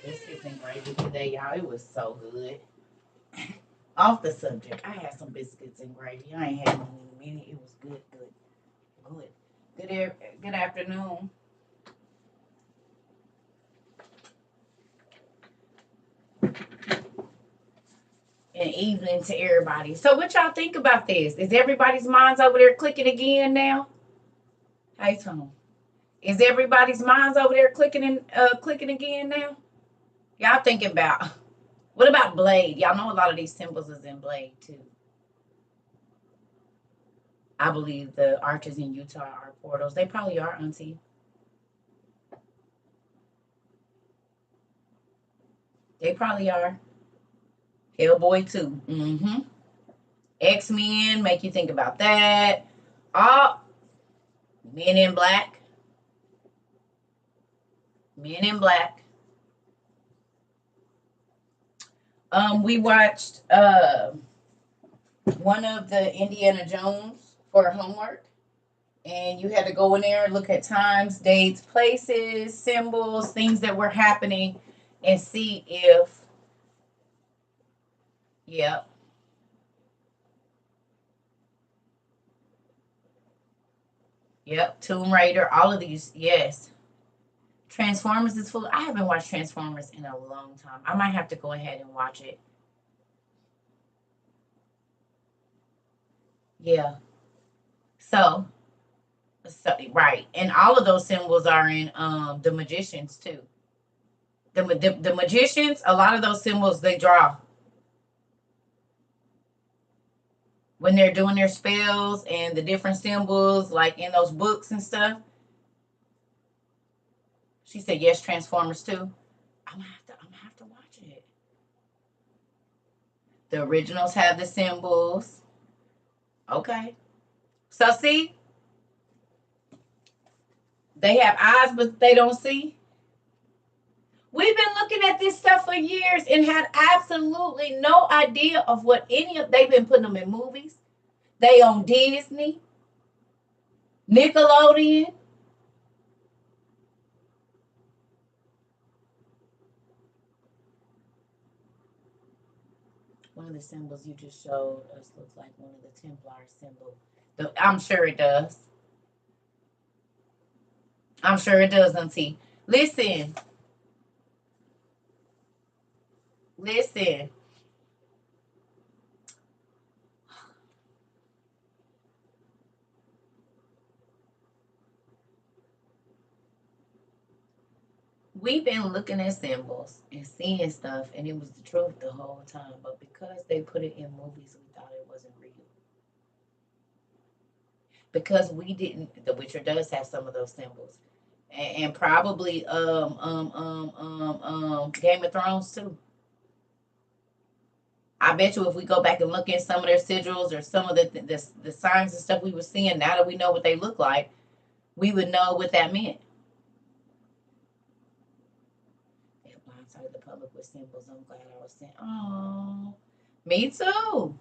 biscuits and gravy today, y'all. It was so good. Off the subject, I had some biscuits and gravy. I ain't had one in a minute. It was good, good, good. Good afternoon. And evening to everybody. So what y'all think about this? Is everybody's minds over there clicking again now? Hey Tom. Is everybody's minds over there clicking again now? Y'all thinking about what about Blade? Y'all know a lot of these symbols is in Blade too. I believe the arches in Utah are portals. They probably are, Auntie. They probably are. Hellboy too. Mm-hmm. X-Men, make you think about that. All Men in Black. Men in Black. We watched one of the Indiana Jones for homework. And you had to go in there and look at times, dates, places, symbols, things that were happening, and see if, yep, yep, Tomb Raider, all of these, yes. Transformers is full. I haven't watched Transformers in a long time. I might have to go ahead and watch it. Yeah. So, right, and all of those symbols are in the Magicians too. The Magicians, a lot of those symbols they draw when they're doing their spells and the different symbols, like in those books and stuff. She said yes, Transformers too. I'm gonna have to watch it. The originals have the symbols. Okay. So see, they have eyes, but they don't see. We've been looking at this stuff for years and had absolutely no idea of what any of. They've been putting them in movies. They on Disney, Nickelodeon. One of the symbols you just showed us looks like one of the Templar symbols. I'm sure it does. I'm sure it does, Auntie. Listen, listen. We've been looking at symbols and seeing stuff, and it was the truth the whole time. But because they put it in movies, we thought it wasn't real. Because we didn't. The Witcher does have some of those symbols, and probably Game of Thrones too. I bet you if we go back and look at some of their sigils or some of the signs and stuff we were seeing, now that we know what they look like, we would know what that meant. They blindsided the public with symbols. I'm glad I was saying, oh, me too.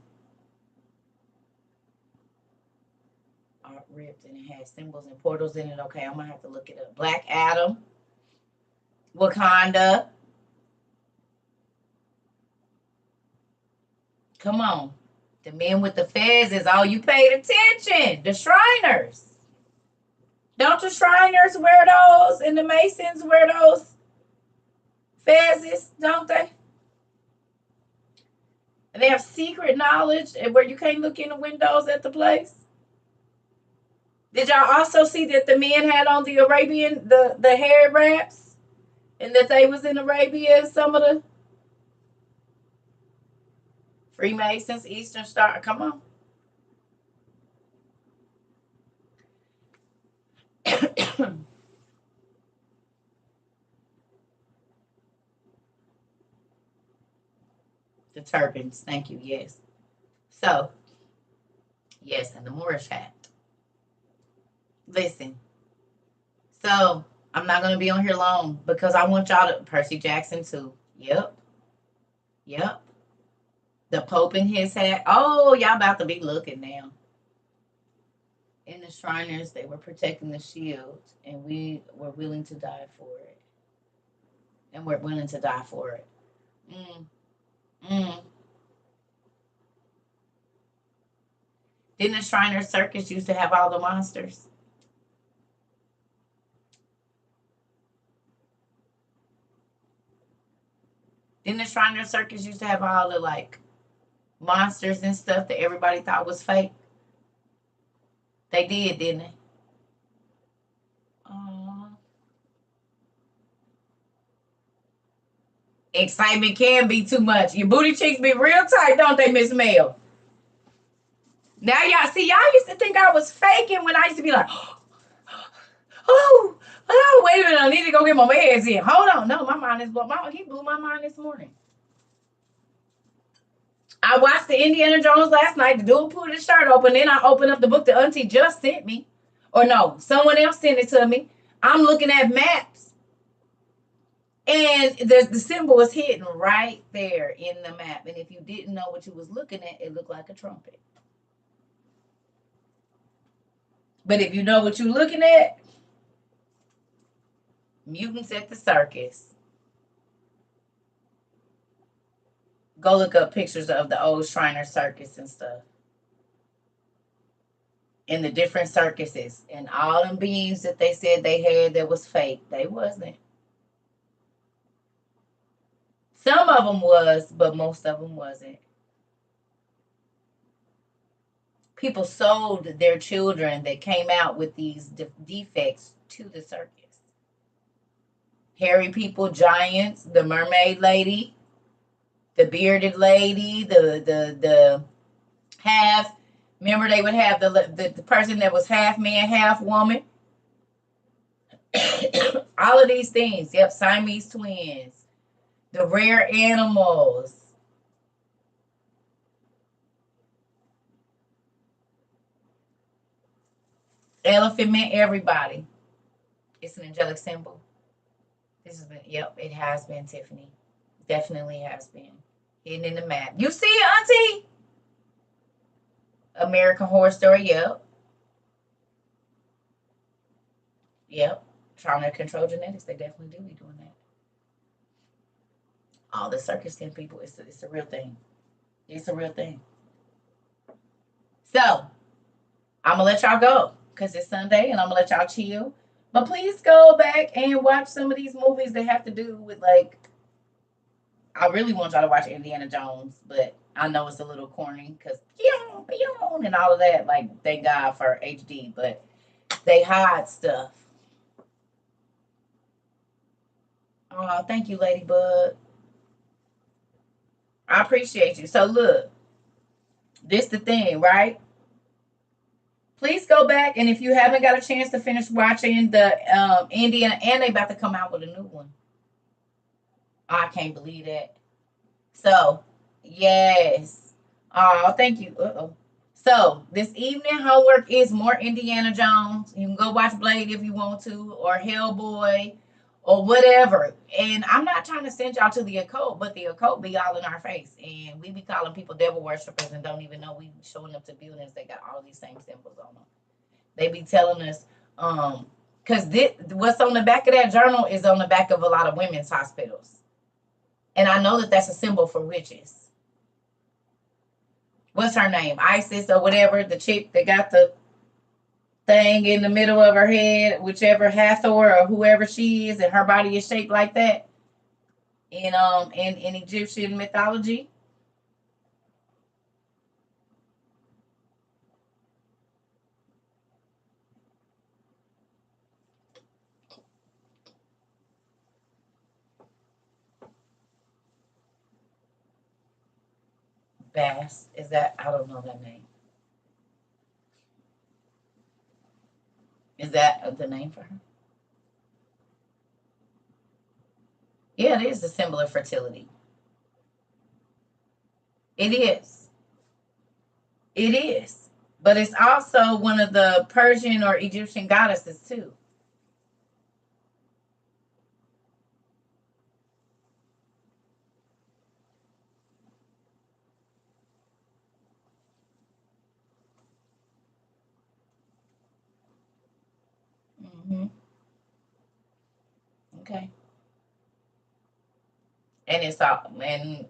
Art ripped and it had symbols and portals in it. Okay, I'm gonna have to look it up. Black Adam, Wakanda. Come on. The men with the fez is all you paid attention. The Shriners. Don't the Shriners wear those and the Masons wear those fezzes, don't they? And they have secret knowledge where you can't look in the windows at the place. Did y'all also see that the men had on the Arabian, the hair wraps? And that they was in Arabia, some of the Freemasons, Eastern Star. Come on. The turbans. Thank you. Yes. So, yes, and the Moorish hat. Listen. So, I'm not going to be on here long because I want y'all to. Percy Jackson, too. Yep. Yep. The Pope in his hat. Oh, y'all about to be looking now. In the Shriners, they were protecting the shield, and we were willing to die for it. and we're willing to die for it. Mm, mm. Didn't the Shriner Circus used to have all the monsters? Didn't the Shriner Circus used to have all the like monsters and stuff that everybody thought was fake? They did, didn't they? Aw. Excitement can be too much. Your booty cheeks be real tight, don't they, Miss Mel? Now y'all see, y'all used to think I was faking when I used to be like, oh, oh, wait a minute, I need to go get my meds in. Hold on, no, my mind is blown. He blew my mind this morning. I watched the Indiana Jones last night. The dude pulled his shirt open. Then I opened up the book that Auntie just sent me, or no, someone else sent it to me. I'm looking at maps, and the symbol was hidden right there in the map. And if you didn't know what you was looking at, it looked like a trumpet. But if you know what you're looking at, mutants at the circus. Go look up pictures of the old Shriner Circus and stuff. In the different circuses. And all them beings that they said they had that was fake. They wasn't. Some of them was, but most of them wasn't. People sold their children that came out with these defects to the circus. Hairy people, giants, the mermaid lady, the bearded lady, the half. Remember, they would have the person that was half man, half woman. All of these things. Yep, Siamese twins. The rare animals. Elephant meant everybody. It's an angelic symbol. This has been, yep, it has been, Tiffany. Definitely has been. Hidden in the map. You see it, Auntie? American Horror Story, yep. Yep. Trying to control genetics. They definitely do be doing that. All the circus tent people, it's a real thing. It's a real thing. So, I'm going to let y'all go because it's Sunday and I'm going to let y'all chill. But please go back and watch some of these movies that have to do with, like, I really want y'all to watch Indiana Jones, but I know it's a little corny because and all of that. Like, thank God for HD, but they hide stuff. Oh, thank you, Ladybug. I appreciate you. So look, this the thing, right? Please go back, and if you haven't got a chance to finish watching the Indiana, and they about to come out with a new one. I can't believe that. So, yes. Oh, thank you. Uh-oh. So, this evening homework is more Indiana Jones. You can go watch Blade if you want to, or Hellboy, or whatever. And I'm not trying to send y'all to the occult, but the occult be all in our face. And we be calling people devil worshippers and don't even know we showing up to buildings that got all these same symbols on them. They be telling us, because what's on the back of that journal is on the back of a lot of women's hospitals. And I know that that's a symbol for witches. What's her name? Isis or whatever, the chick that got the thing in the middle of her head, whichever Hathor or whoever she is, and her body is shaped like that in Egyptian mythology. Bass. Is that, I don't know that name. Is that the name for her? Yeah, it is the symbol of fertility. It is. It is. But it's also one of the Persian or Egyptian goddesses too. Mm-hmm. Okay. And it's all, and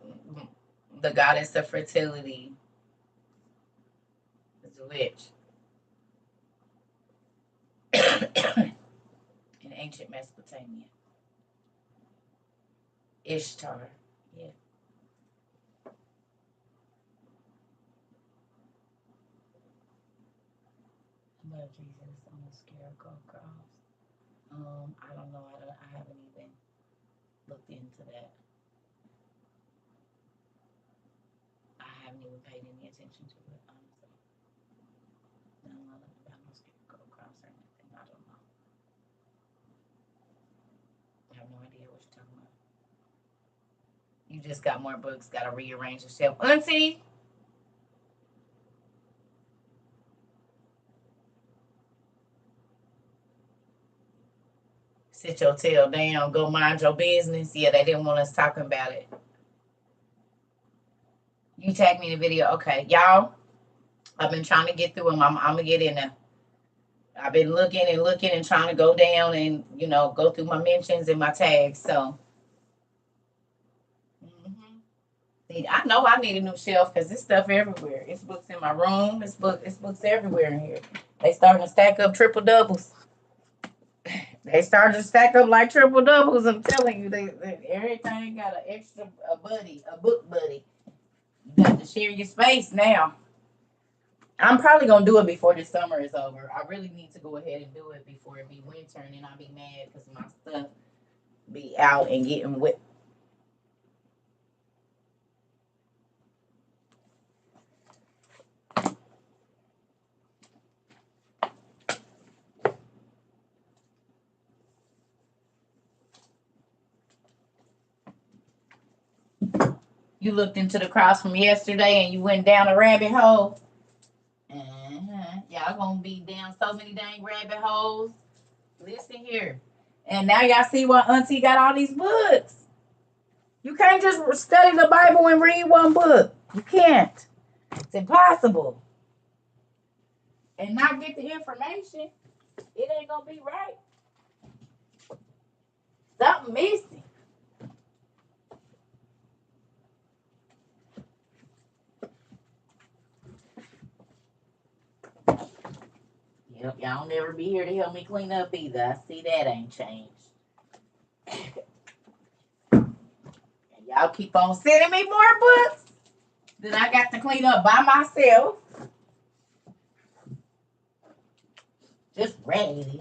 the goddess of fertility is a witch. In ancient Mesopotamia. Ishtar. Yeah. Love Jesus on the scarecrow cross. I don't know. I haven't even looked into that. I haven't even paid any attention to it, honestly. No, I don't know about no scarecrow cross or anything. I don't know. I have no idea what you're talking about. You just got more books. Got to rearrange yourself. Auntie! Sit your tail down. Go mind your business. Yeah, they didn't want us talking about it. You tag me in the video. Okay, y'all. I've been trying to get through them. I'm going to get in there. I've been looking and trying to go down and, go through my mentions and my tags. So, I know I need a new shelf because this stuff everywhere. It's books in my room. It's books everywhere in here. They starting to stack up triple doubles. They started to stack up like triple doubles. I'm telling you, they everything got an extra a book buddy. You got to share your space now. I'm probably gonna do it before the summer is over. I really need to go ahead and do it before it be winter, and then I'll be mad because my stuff be out and getting wet. You looked into the cross from yesterday and you went down a rabbit hole. Y'all gonna be down so many dang rabbit holes. Listen here. And now y'all see why Auntie got all these books. You can't just study the Bible and read one book. You can't. It's impossible. And not get the information. It ain't gonna be right. Something missing. Yep, y'all never be here to help me clean up either. I see that ain't changed. And y'all keep on sending me more books. Then I got to clean up by myself. Just raggedy.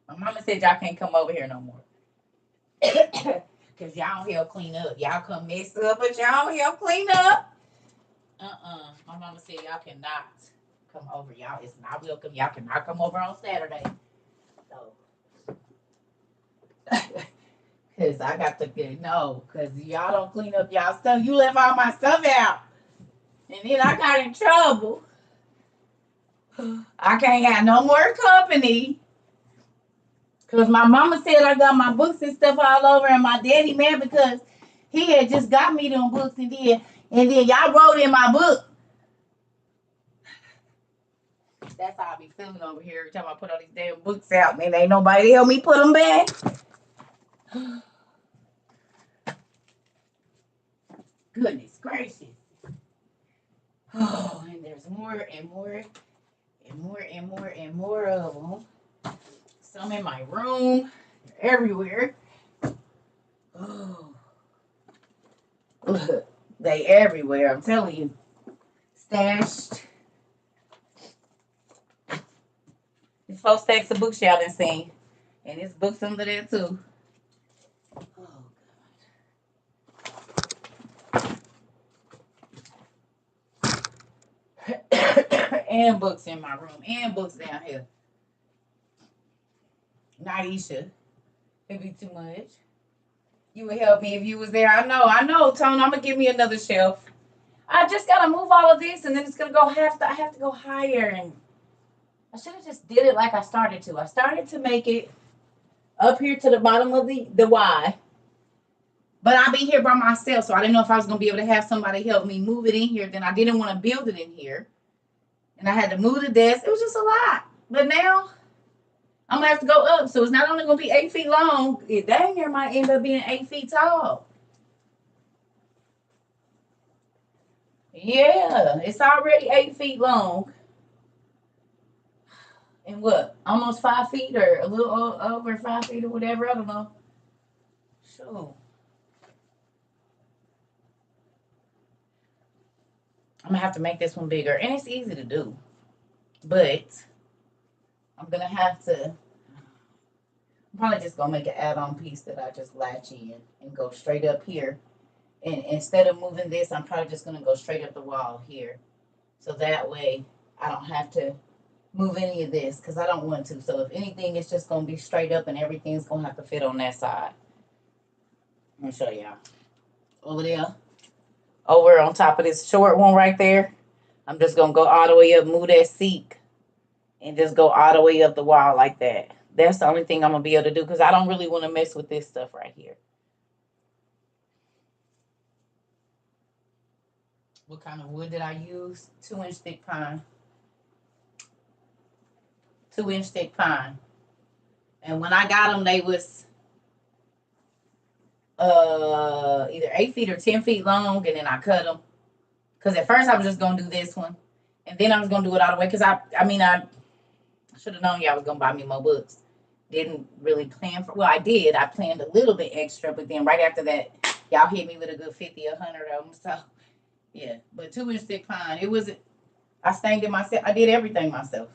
My mama said y'all can't come over here no more. Because y'all don't help clean up. Y'all come mess up, but y'all don't help clean up. My mama said y'all cannot come over. Y'all, it's not welcome. Y'all cannot come over on Saturday. So, because I got to get, no, because y'all don't clean up y'all stuff. You left all my stuff out. And then I got in trouble. I can't have no more company. Because my mama said I got my books and stuff all over, and my daddy mad because he had just got me them books, and then y'all wrote in my book. That's how I be feeling over here every time I put all these damn books out, man. Ain't nobody help me put them back. Goodness gracious. Oh, and there's more and more and more and more and more of them. Some in my room. They're everywhere. Oh. Look, they everywhere, I'm telling you. Stashed. There's 4 stacks of books y'all done seen. And there's books under there too. Oh, God. And books in my room. And books down here. Naisha. It'd be too much. You would help me if you was there. I know, Tone. I'm gonna give me another shelf. I just gotta move all of this, and then it's gonna go I have to go higher, and I should have just did it like I started to. I started to make it up here to the bottom of the Y, but I'll be here by myself, so I didn't know if I was gonna be able to have somebody help me move it in here. Then I didn't want to build it in here, and I had to move the desk. It was just a lot, but now I'm gonna have to go up, so it's not only gonna be 8 feet long. It dang near might end up being 8 feet tall. Yeah, it's already 8 feet long. And what? Almost 5 feet or a little over 5 feet or whatever. I don't know. So I'm gonna have to make this one bigger. And it's easy to do. But I'm gonna have to I'm probably just gonna make an add-on piece that I just latch in and go straight up here. And instead of moving this, I'm probably just gonna go straight up the wall here. So that way I don't have to move any of this because I don't want to. So if anything, it's just gonna be straight up and everything's gonna have to fit on that side. Let me show y'all. Over there. Over on top of this short one right there. I'm just gonna go all the way up, move that seat, and just go all the way up the wall like that. That's the only thing I'm gonna be able to do because I don't really want to mess with this stuff right here. What kind of wood did I use? 2-inch thick pine. 2-inch thick pine. And when I got them, they was either 8 feet or 10 feet long, and then I cut them. Cause at first I was just gonna do this one, and then I was gonna do it all the way. Cause I should have known y'all was gonna buy me more books. Didn't really plan for. Well, I did. I planned a little bit extra, but then right after that, y'all hit me with a good 50, 100 of them. So yeah, but 2-inch thick pine. It was. I stained it myself. I did everything myself.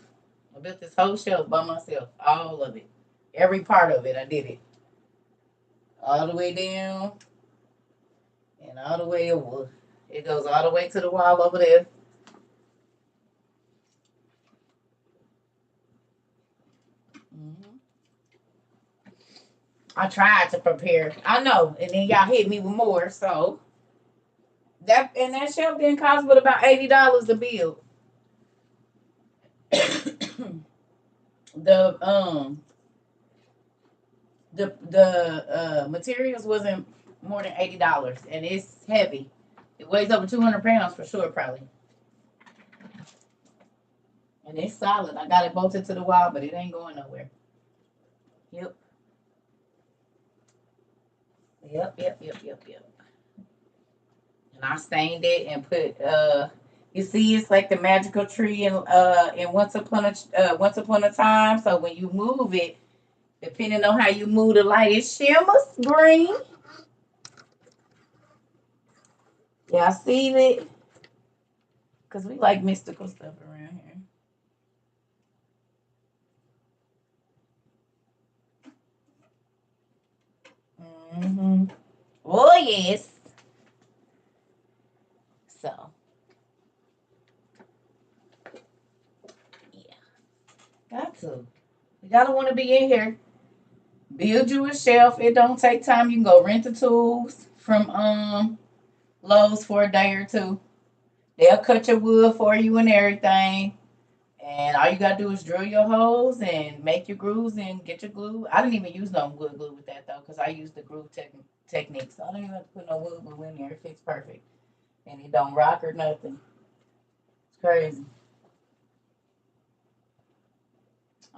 I built this whole shelf by myself. All of it, every part of it. I did it all the way down and all the way over. It goes all the way to the wall over there. Mm-hmm. I tried to prepare. I know, and then y'all hit me with more. So that shelf didn't cost but about $80 to build. the materials wasn't more than $80, and it's heavy. It weighs over 200 pounds for sure, probably. And it's solid. I got it bolted to the wall, but it ain't going nowhere. Yep. Yep. And I stained it and put you see it's like the magical tree in once upon a time. So when you move it, depending on how you move the light, it shimmers green. Y'all see it? Because we like mystical stuff around here. Mm-hmm. Oh yes. So yeah. Got to. You gotta want to be in here. Build you a shelf. It don't take time. You can go rent the tools from Lowe's for a day or two. They'll cut your wood for you and everything. And all you gotta do is drill your holes and make your grooves and get your glue. I didn't even use no wood glue with that though, because I used the groove technique. So I don't even have to put no wood glue in there. It fits perfect. And it don't rock or nothing. It's crazy.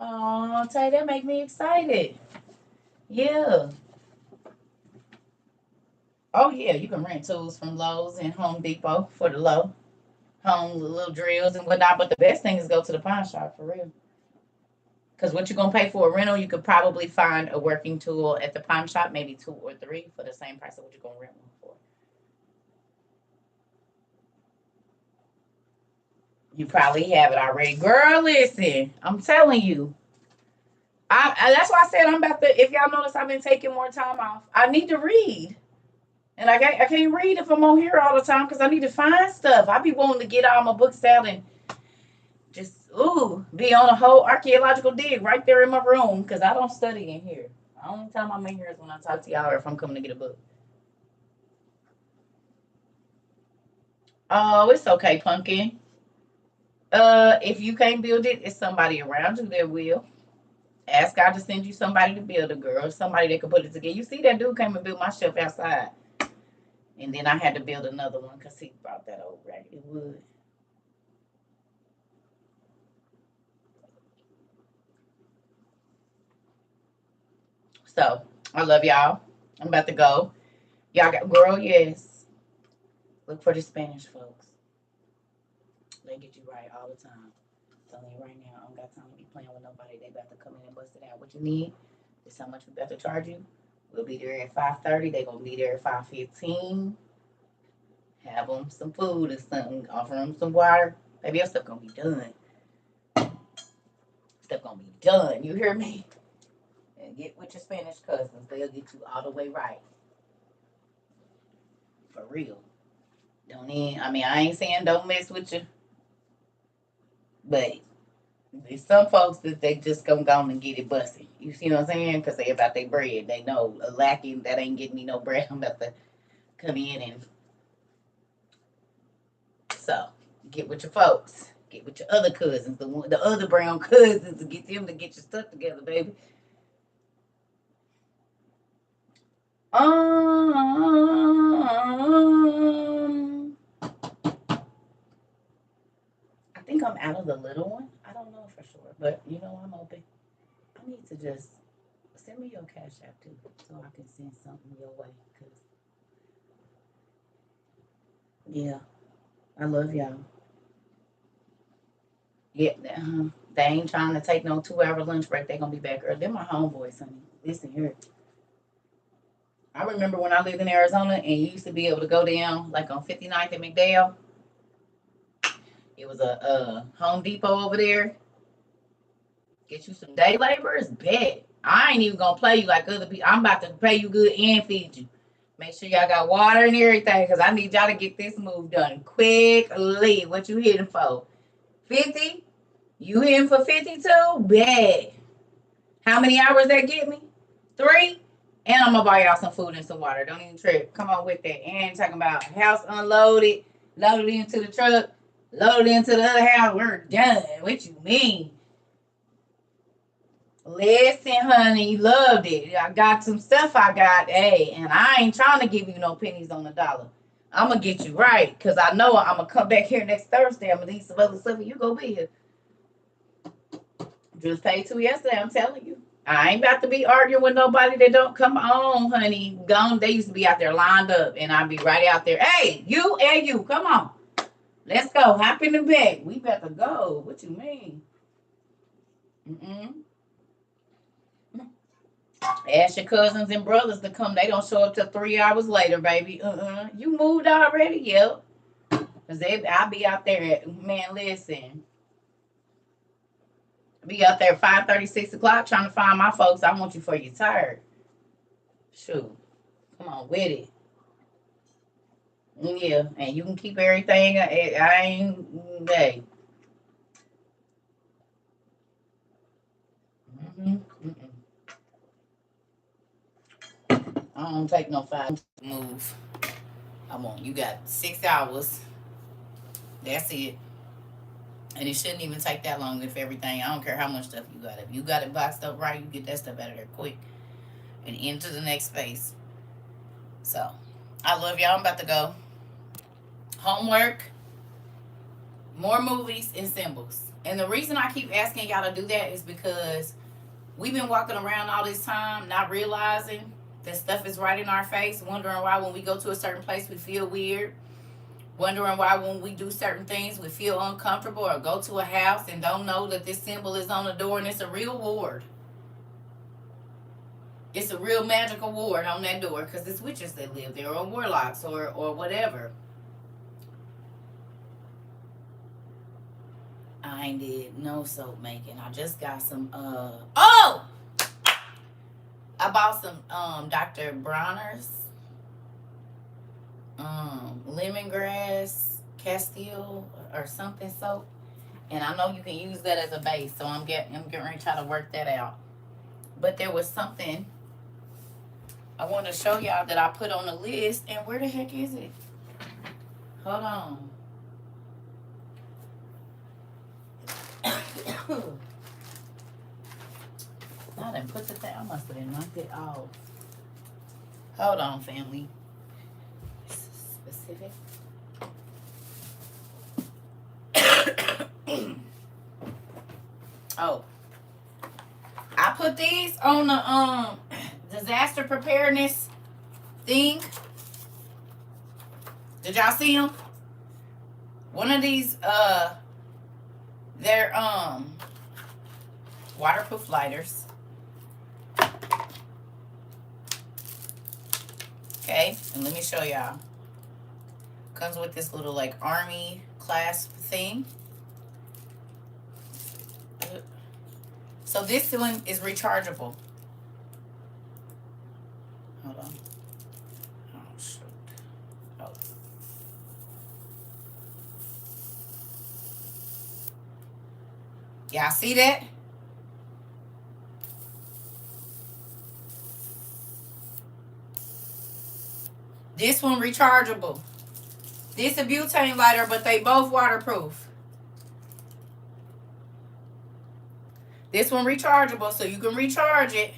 Oh, Tay, that make me excited. Yeah. Oh yeah, you can rent tools from Lowe's and Home Depot for the low. Home little drills and whatnot. But the best thing is go to the pawn shop for real. Because what you're gonna pay for a rental, you could probably find a working tool at the pawn shop, maybe 2 or 3 for the same price of what you're gonna rent one for. You probably have it already, girl. Listen, I'm telling you. That's why I said I'm about to. If y'all notice, I've been taking more time off. I need to read. And I can't read if I'm on here all the time because I need to find stuff. I be wanting to get all my books out and just be on a whole archaeological dig right there in my room because I don't study in here. The only time I'm in here is when I talk to y'all or if I'm coming to get a book. Oh, it's okay, pumpkin. If you can't build it, it's somebody around you that will. Ask God to send you somebody to build a girl, somebody that can put it together. You see that dude came and built my shelf outside. And then I had to build another one because he brought that old raggedy wood. So I love y'all. I'm about to go. Y'all got girl, yes. Look for the Spanish folks. They get you right all the time. I'm telling you right now, I don't got time to be playing with nobody. They about to come in and bust it out. What you need? This how much we about to charge you. We'll be there at 5:30. They gonna be there at 5:15. Have them some food or something. Offer them some water. Baby, your stuff gonna be done. Stuff gonna be done. You hear me? And get with your Spanish cousins. They'll get you all the way right. For real. Don't even. I mean, I ain't saying don't mess with you, but there's some folks that they just gonna go and get it busted. You see what I'm saying? Because they about their bread. They know a lacking that ain't getting me no bread. I'm about to come in and so get with your folks. Get with your other cousins, the other brown cousins, to get them to get your stuff together, baby. I think I'm out of the little one. I don't know for sure, but you know I'm open. I need to just send me your cash app too, so I can send something your way. Cause yeah, I love y'all. Yeah, they ain't trying to take no 2 hour lunch break. They gonna be back early. They're my homeboys, honey. Listen here. I remember when I lived in Arizona and you used to be able to go down like on 59th and McDowell. It was a Home Depot over there. Get you some day laborers, bet. I ain't even gonna play you like other people. I'm about to pay you good and feed you. Make sure y'all got water and everything, because I need y'all to get this move done quickly. What you hitting for? 50? You hitting for 52? Bet. How many hours that get me? 3? And I'm gonna buy y'all some food and some water. Don't even trip. Come on with that. And talking about house unloaded, loaded into the truck, loaded into the other house. We're done. What you mean? Listen, honey, loved it. I got some stuff I got, hey, and I ain't trying to give you no pennies on the dollar. I'm gonna get you right, cause I know I'm gonna come back here next Thursday. I'm gonna need some other stuff, and you gonna be here. Just paid 2 yesterday. I'm telling you, I ain't about to be arguing with nobody that don't come on, honey. Gone. They used to be out there lined up, and I'd be right out there. Hey, you and you, come on, let's go. Hop in the bed. We about to go. What you mean? Mm-mm. Ask your cousins and brothers to come. They don't show up till 3 hours later, baby. You moved already? Yep. Cause I'll be out there at, man, listen. Be out there 5:30, 6 o'clock trying to find my folks. I want you for your tired. Shoot. Come on with it. Yeah. And you can keep everything. I ain't, hey. I don't take no 5 move. I want you got 6 hours. That's it. And it shouldn't even take that long if everything. I don't care how much stuff you got. If you got it boxed up right, you get that stuff out of there quick and into the next space. So, I love y'all. I'm about to go. Homework, more movies, and symbols. And the reason I keep asking y'all to do that is because we've been walking around all this time not realizing that stuff is right in our face, wondering why when we go to a certain place we feel weird, wondering why when we do certain things we feel uncomfortable, or go to a house and don't know that this symbol is on the door and it's a real ward. It's a real magical ward on that door because it's witches that live there, or warlocks, or whatever. I ain't did no soap making. I just got some oh! I bought some Dr. Bronner's lemongrass Castile or something soap. And I know you can use that as a base, so I'm getting ready to try to work that out. But there was something I want to show y'all that I put on the list, and where the heck is it? Hold on. I didn't put the thing. I must have knocked it off. Hold on, family. Specific. Oh, I put these on the disaster preparedness thing. Did y'all see them? One of these, they're waterproof lighters. Okay, and let me show y'all. Comes with this little like army clasp thing. So this one is rechargeable. Hold on. Oh shoot. Oh. Y'all see that? This one rechargeable. This a butane lighter, but they both waterproof. This one rechargeable, so you can recharge it.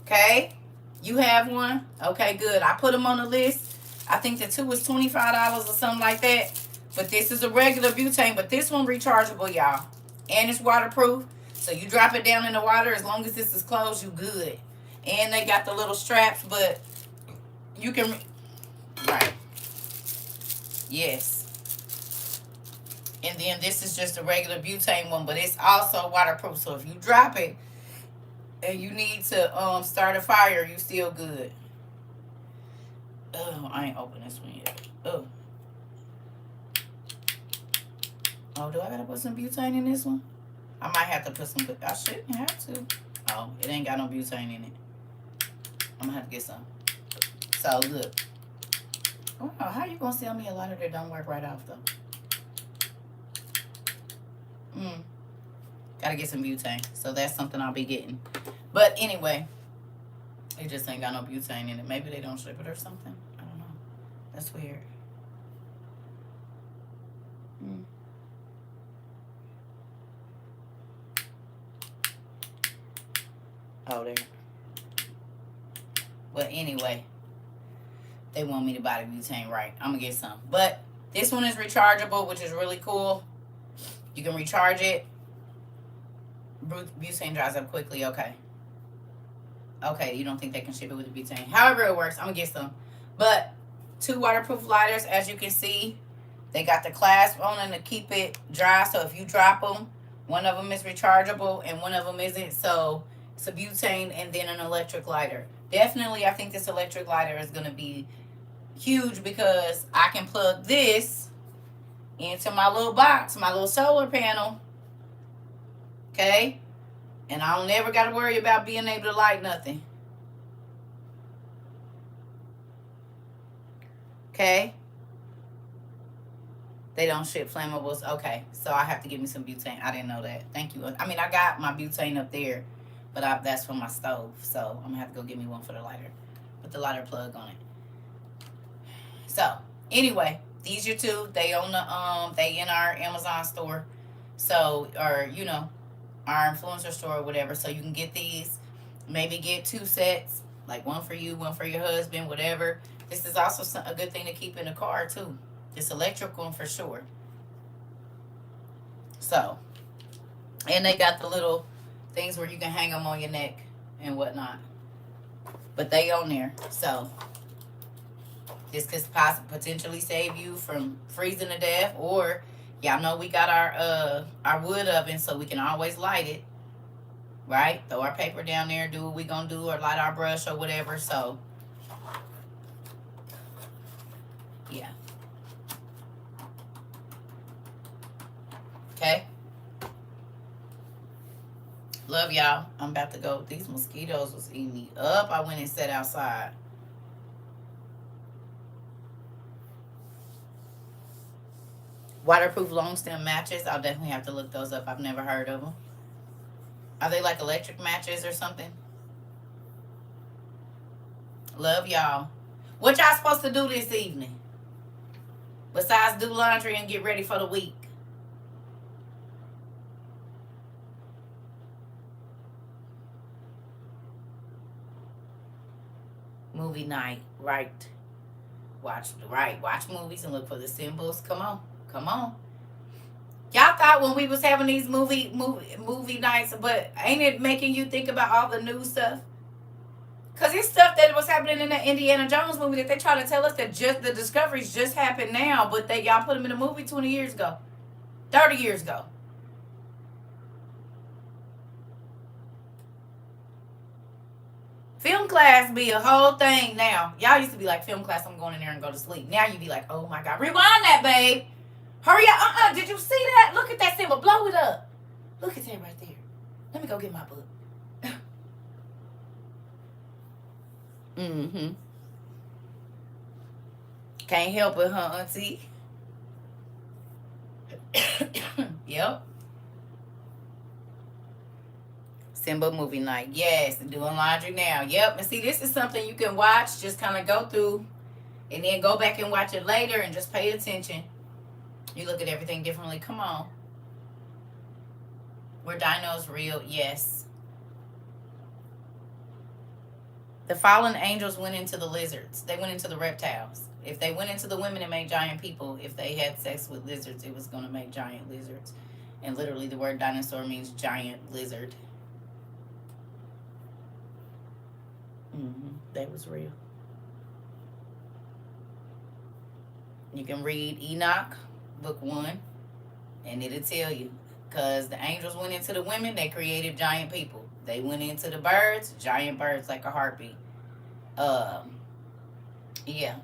Okay? You have one? Okay, good. I put them on the list. I think the two was $25 or something like that. But this is a regular butane, but this one rechargeable, y'all. And it's waterproof. So you drop it down in the water, as long as this is closed, you good. And they got the little straps, but you can... Right. Yes. And then this is just a regular butane one, but it's also waterproof. So if you drop it and you need to start a fire, you still good. Oh, I ain't open this one yet. Oh. Oh, do I gotta put some butane in this one? I might have to put some, but I shouldn't have to. Oh, it ain't got no butane in it. I'm gonna have to get some. So look. Oh, how you gonna sell me a lighter that don't work right off though? Gotta get some butane. So that's something I'll be getting. But anyway, it just ain't got no butane in it. Maybe they don't ship it or something. I don't know. That's weird. Oh, there. But anyway, they want me to buy the butane, right? I'm gonna get some. But this one is rechargeable, which is really cool. You can recharge it. Butane dries up quickly. Okay. Okay, you don't think they can ship it with the butane. However it works, I'm gonna get some. But 2 waterproof lighters, as you can see, they got the clasp on them to keep it dry. So if you drop them, one of them is rechargeable and one of them isn't. So it's a butane and then an electric lighter. Definitely, I think this electric lighter is gonna be huge because I can plug this into my little box, my little solar panel. Okay? And I don't never got to worry about being able to light nothing. Okay? They don't ship flammables. Okay. So I have to give me some butane. I didn't know that. Thank you. I mean, I got my butane up there, but that's from my stove. So I'm going to have to go get me one for the lighter. Put the lighter plug on it. So, anyway, these are 2. They on the they in our Amazon store. So, or you know, our influencer store or whatever. So you can get these. Maybe get 2 sets, like one for you, one for your husband, whatever. This is also a good thing to keep in the car too. This electric one for sure. So, and they got the little things where you can hang them on your neck and whatnot. But they on there. So this could potentially save you from freezing to death. Or y'all know we got our wood oven, so we can always light it. Right? Throw our paper down there, do what we gonna do, or light our brush or whatever. So yeah. Okay. Love y'all. I'm about to go. These mosquitoes was eating me up. I went and sat outside. Waterproof long stem matches. I'll definitely have to look those up. I've never heard of them. Are they like electric matches or something? Love y'all. What y'all supposed to do this evening? Besides do laundry and get ready for the week. Movie night. Right. Watch movies and look for the symbols. Come on. Come on. Y'all thought when we was having these movie nights, but ain't it making you think about all the new stuff? Because it's stuff that was happening in the Indiana Jones movie that they try to tell us that just the discoveries just happened now, but y'all put them in a movie 20 years ago, 30 years ago. Film class be a whole thing now. Y'all used to be like, film class, I'm going in there and go to sleep. Now you be like, oh my God, rewind that, babe. Hurry up. Did you see that? Look at that symbol. Blow it up. Look at that right there. Let me go get my book. Mm-hmm. Can't help it, huh, auntie? Yep. Symbol movie night. Yes, doing laundry now. Yep. And see, this is something you can watch, just kind of go through, and then go back and watch it later and just pay attention. You look at everything differently. Come on. Were dinos real? Yes. The fallen angels went into the lizards. They went into the reptiles. If they went into the women, it made giant people. If they had sex with lizards, it was going to make giant lizards. And literally the word dinosaur means giant lizard. That was real. You can read Enoch, book 1, and it'll tell you. Because the angels went into the women, they created giant people. They went into the birds, giant birds like a heartbeat. Yeah.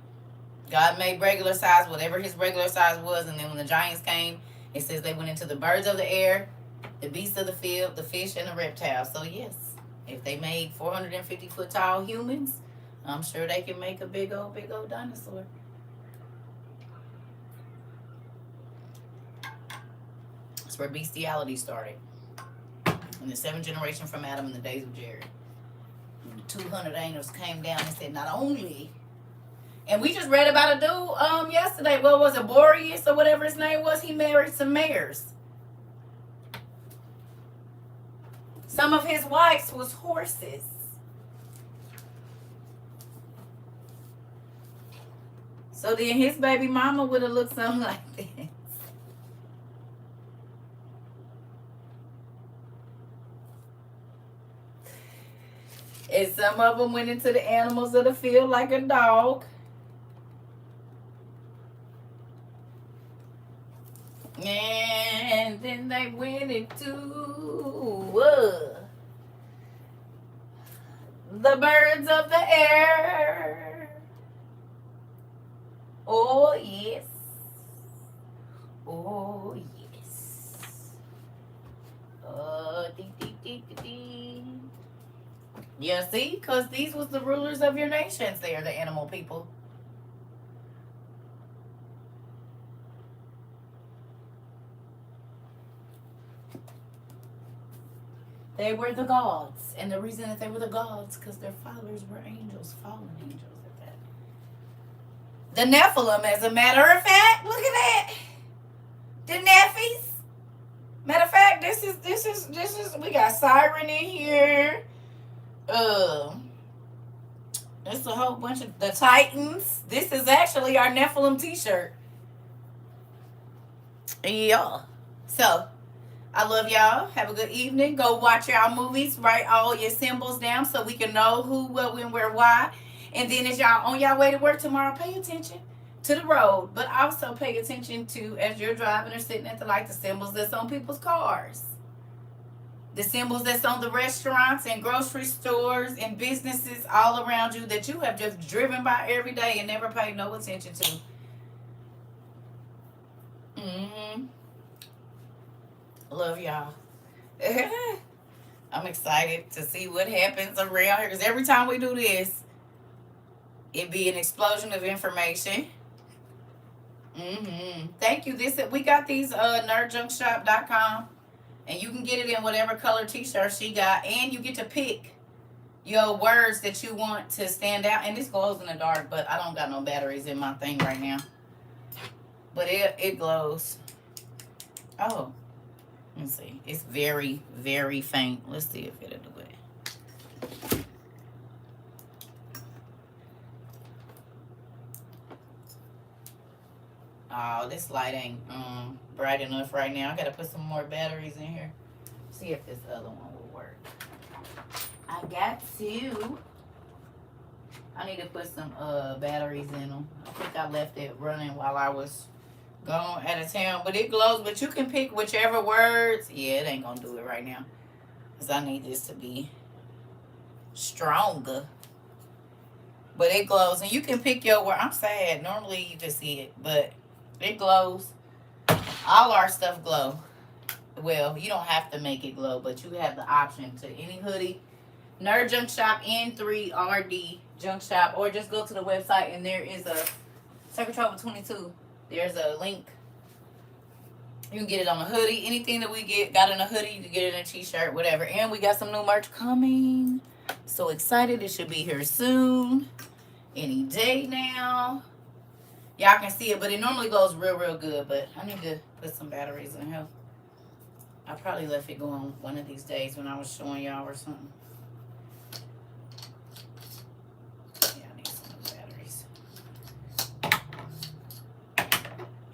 God made regular size, whatever his regular size was, and then when the giants came, it says they went into the birds of the air, the beasts of the field, the fish, and the reptiles. So yes, if they made 450-foot tall humans, I'm sure they can make a big old dinosaur. That's where bestiality started. In the 7th generation from Adam in the days of Jared. And the 200 angels came down and said, not only. And we just read about a dude yesterday. What was it? Boreas or whatever his name was. He married some mares. Some of his wives was horses. So then his baby mama would have looked something like this. And some of them went into the animals of the field like a dog. And then they went into the birds of the air. Oh, yes. Oh, yes. Yeah, see? Because these was the rulers of your nations. They are the animal people. They were the gods. And the reason that they were the gods, because their fathers were angels, fallen angels at that. The Nephilim, as a matter of fact, look at that. The Nephies. Matter of fact, this is we got Siren in here. It's a whole bunch of the Titans. This is actually our Nephilim t-shirt. Yeah. So, I love y'all. Have a good evening. Go watch y'all movies. Write all your symbols down so we can know who, what, when, where, why. And then as y'all on y'all way to work tomorrow, pay attention to the road. But also pay attention to, as you're driving or sitting at the light, the symbols that's on people's cars. The symbols that's on the restaurants and grocery stores and businesses all around you that you have just driven by every day and never paid no attention to. Love y'all. I'm excited to see what happens around here because every time we do this, it be an explosion of information. Thank you. We got these nerdjunkshop.com. And you can get it in whatever color t-shirt she got. And you get to pick your words that you want to stand out. And this glows in the dark, but I don't got no batteries in my thing right now. But it glows. Oh. Let's see. It's very, very faint. Let's see if it'll do it. Oh, this light ain't bright enough right now. I gotta put some more batteries in here. See if this other one will work. I got to. I need to put some batteries in them. I think I left it running while I was gone out of town. But it glows. But you can pick whichever words. Yeah, it ain't going to do it right now. Because I need this to be stronger. But it glows. And you can pick your word. I'm sad. Normally you can see it. But it glows. All our stuff glow. Well, you don't have to make it glow. But you have the option to any hoodie. Nerd Junk Shop N3RD Junk Shop. Or just go to the website and there is a CERCA TROVA 22. There's a link. You can get it on a hoodie. Anything that we got in a hoodie, you can get it in a t-shirt, whatever. And we got some new merch coming. So excited. It should be here soon. Any day now. Y'all can see it, but it normally goes real, real good. But I need to put some batteries in here. I probably left it going one of these days when I was showing y'all or something. Yeah, I need some batteries.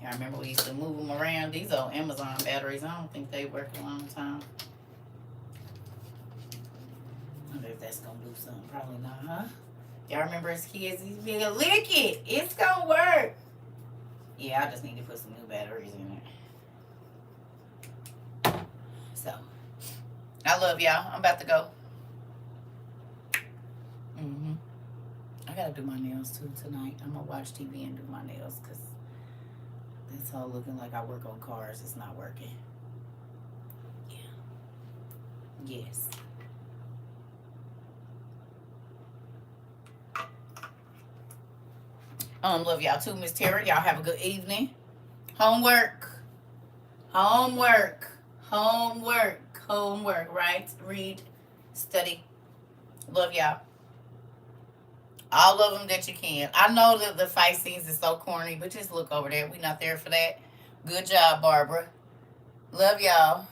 I remember we used to move them around. These old Amazon batteries, I don't think they work a long time. I wonder if that's going to do something. Probably not, huh? Y'all remember as kids, you be like, lick it. It's going to work. Yeah, I just need to put some new batteries in it. So, I love y'all. I'm about to go. I got to do my nails, too, tonight. I'm going to watch TV and do my nails, because it's all looking like I work on cars. It's not working. Yeah. Yes. Love y'all too, Miss Tara. Y'all have a good evening. Homework. Homework. Homework. Homework. Right? Read. Study. Love y'all. All of them that you can. I know that the fight scenes is so corny, but just look over there. We not there for that. Good job, Barbara. Love y'all.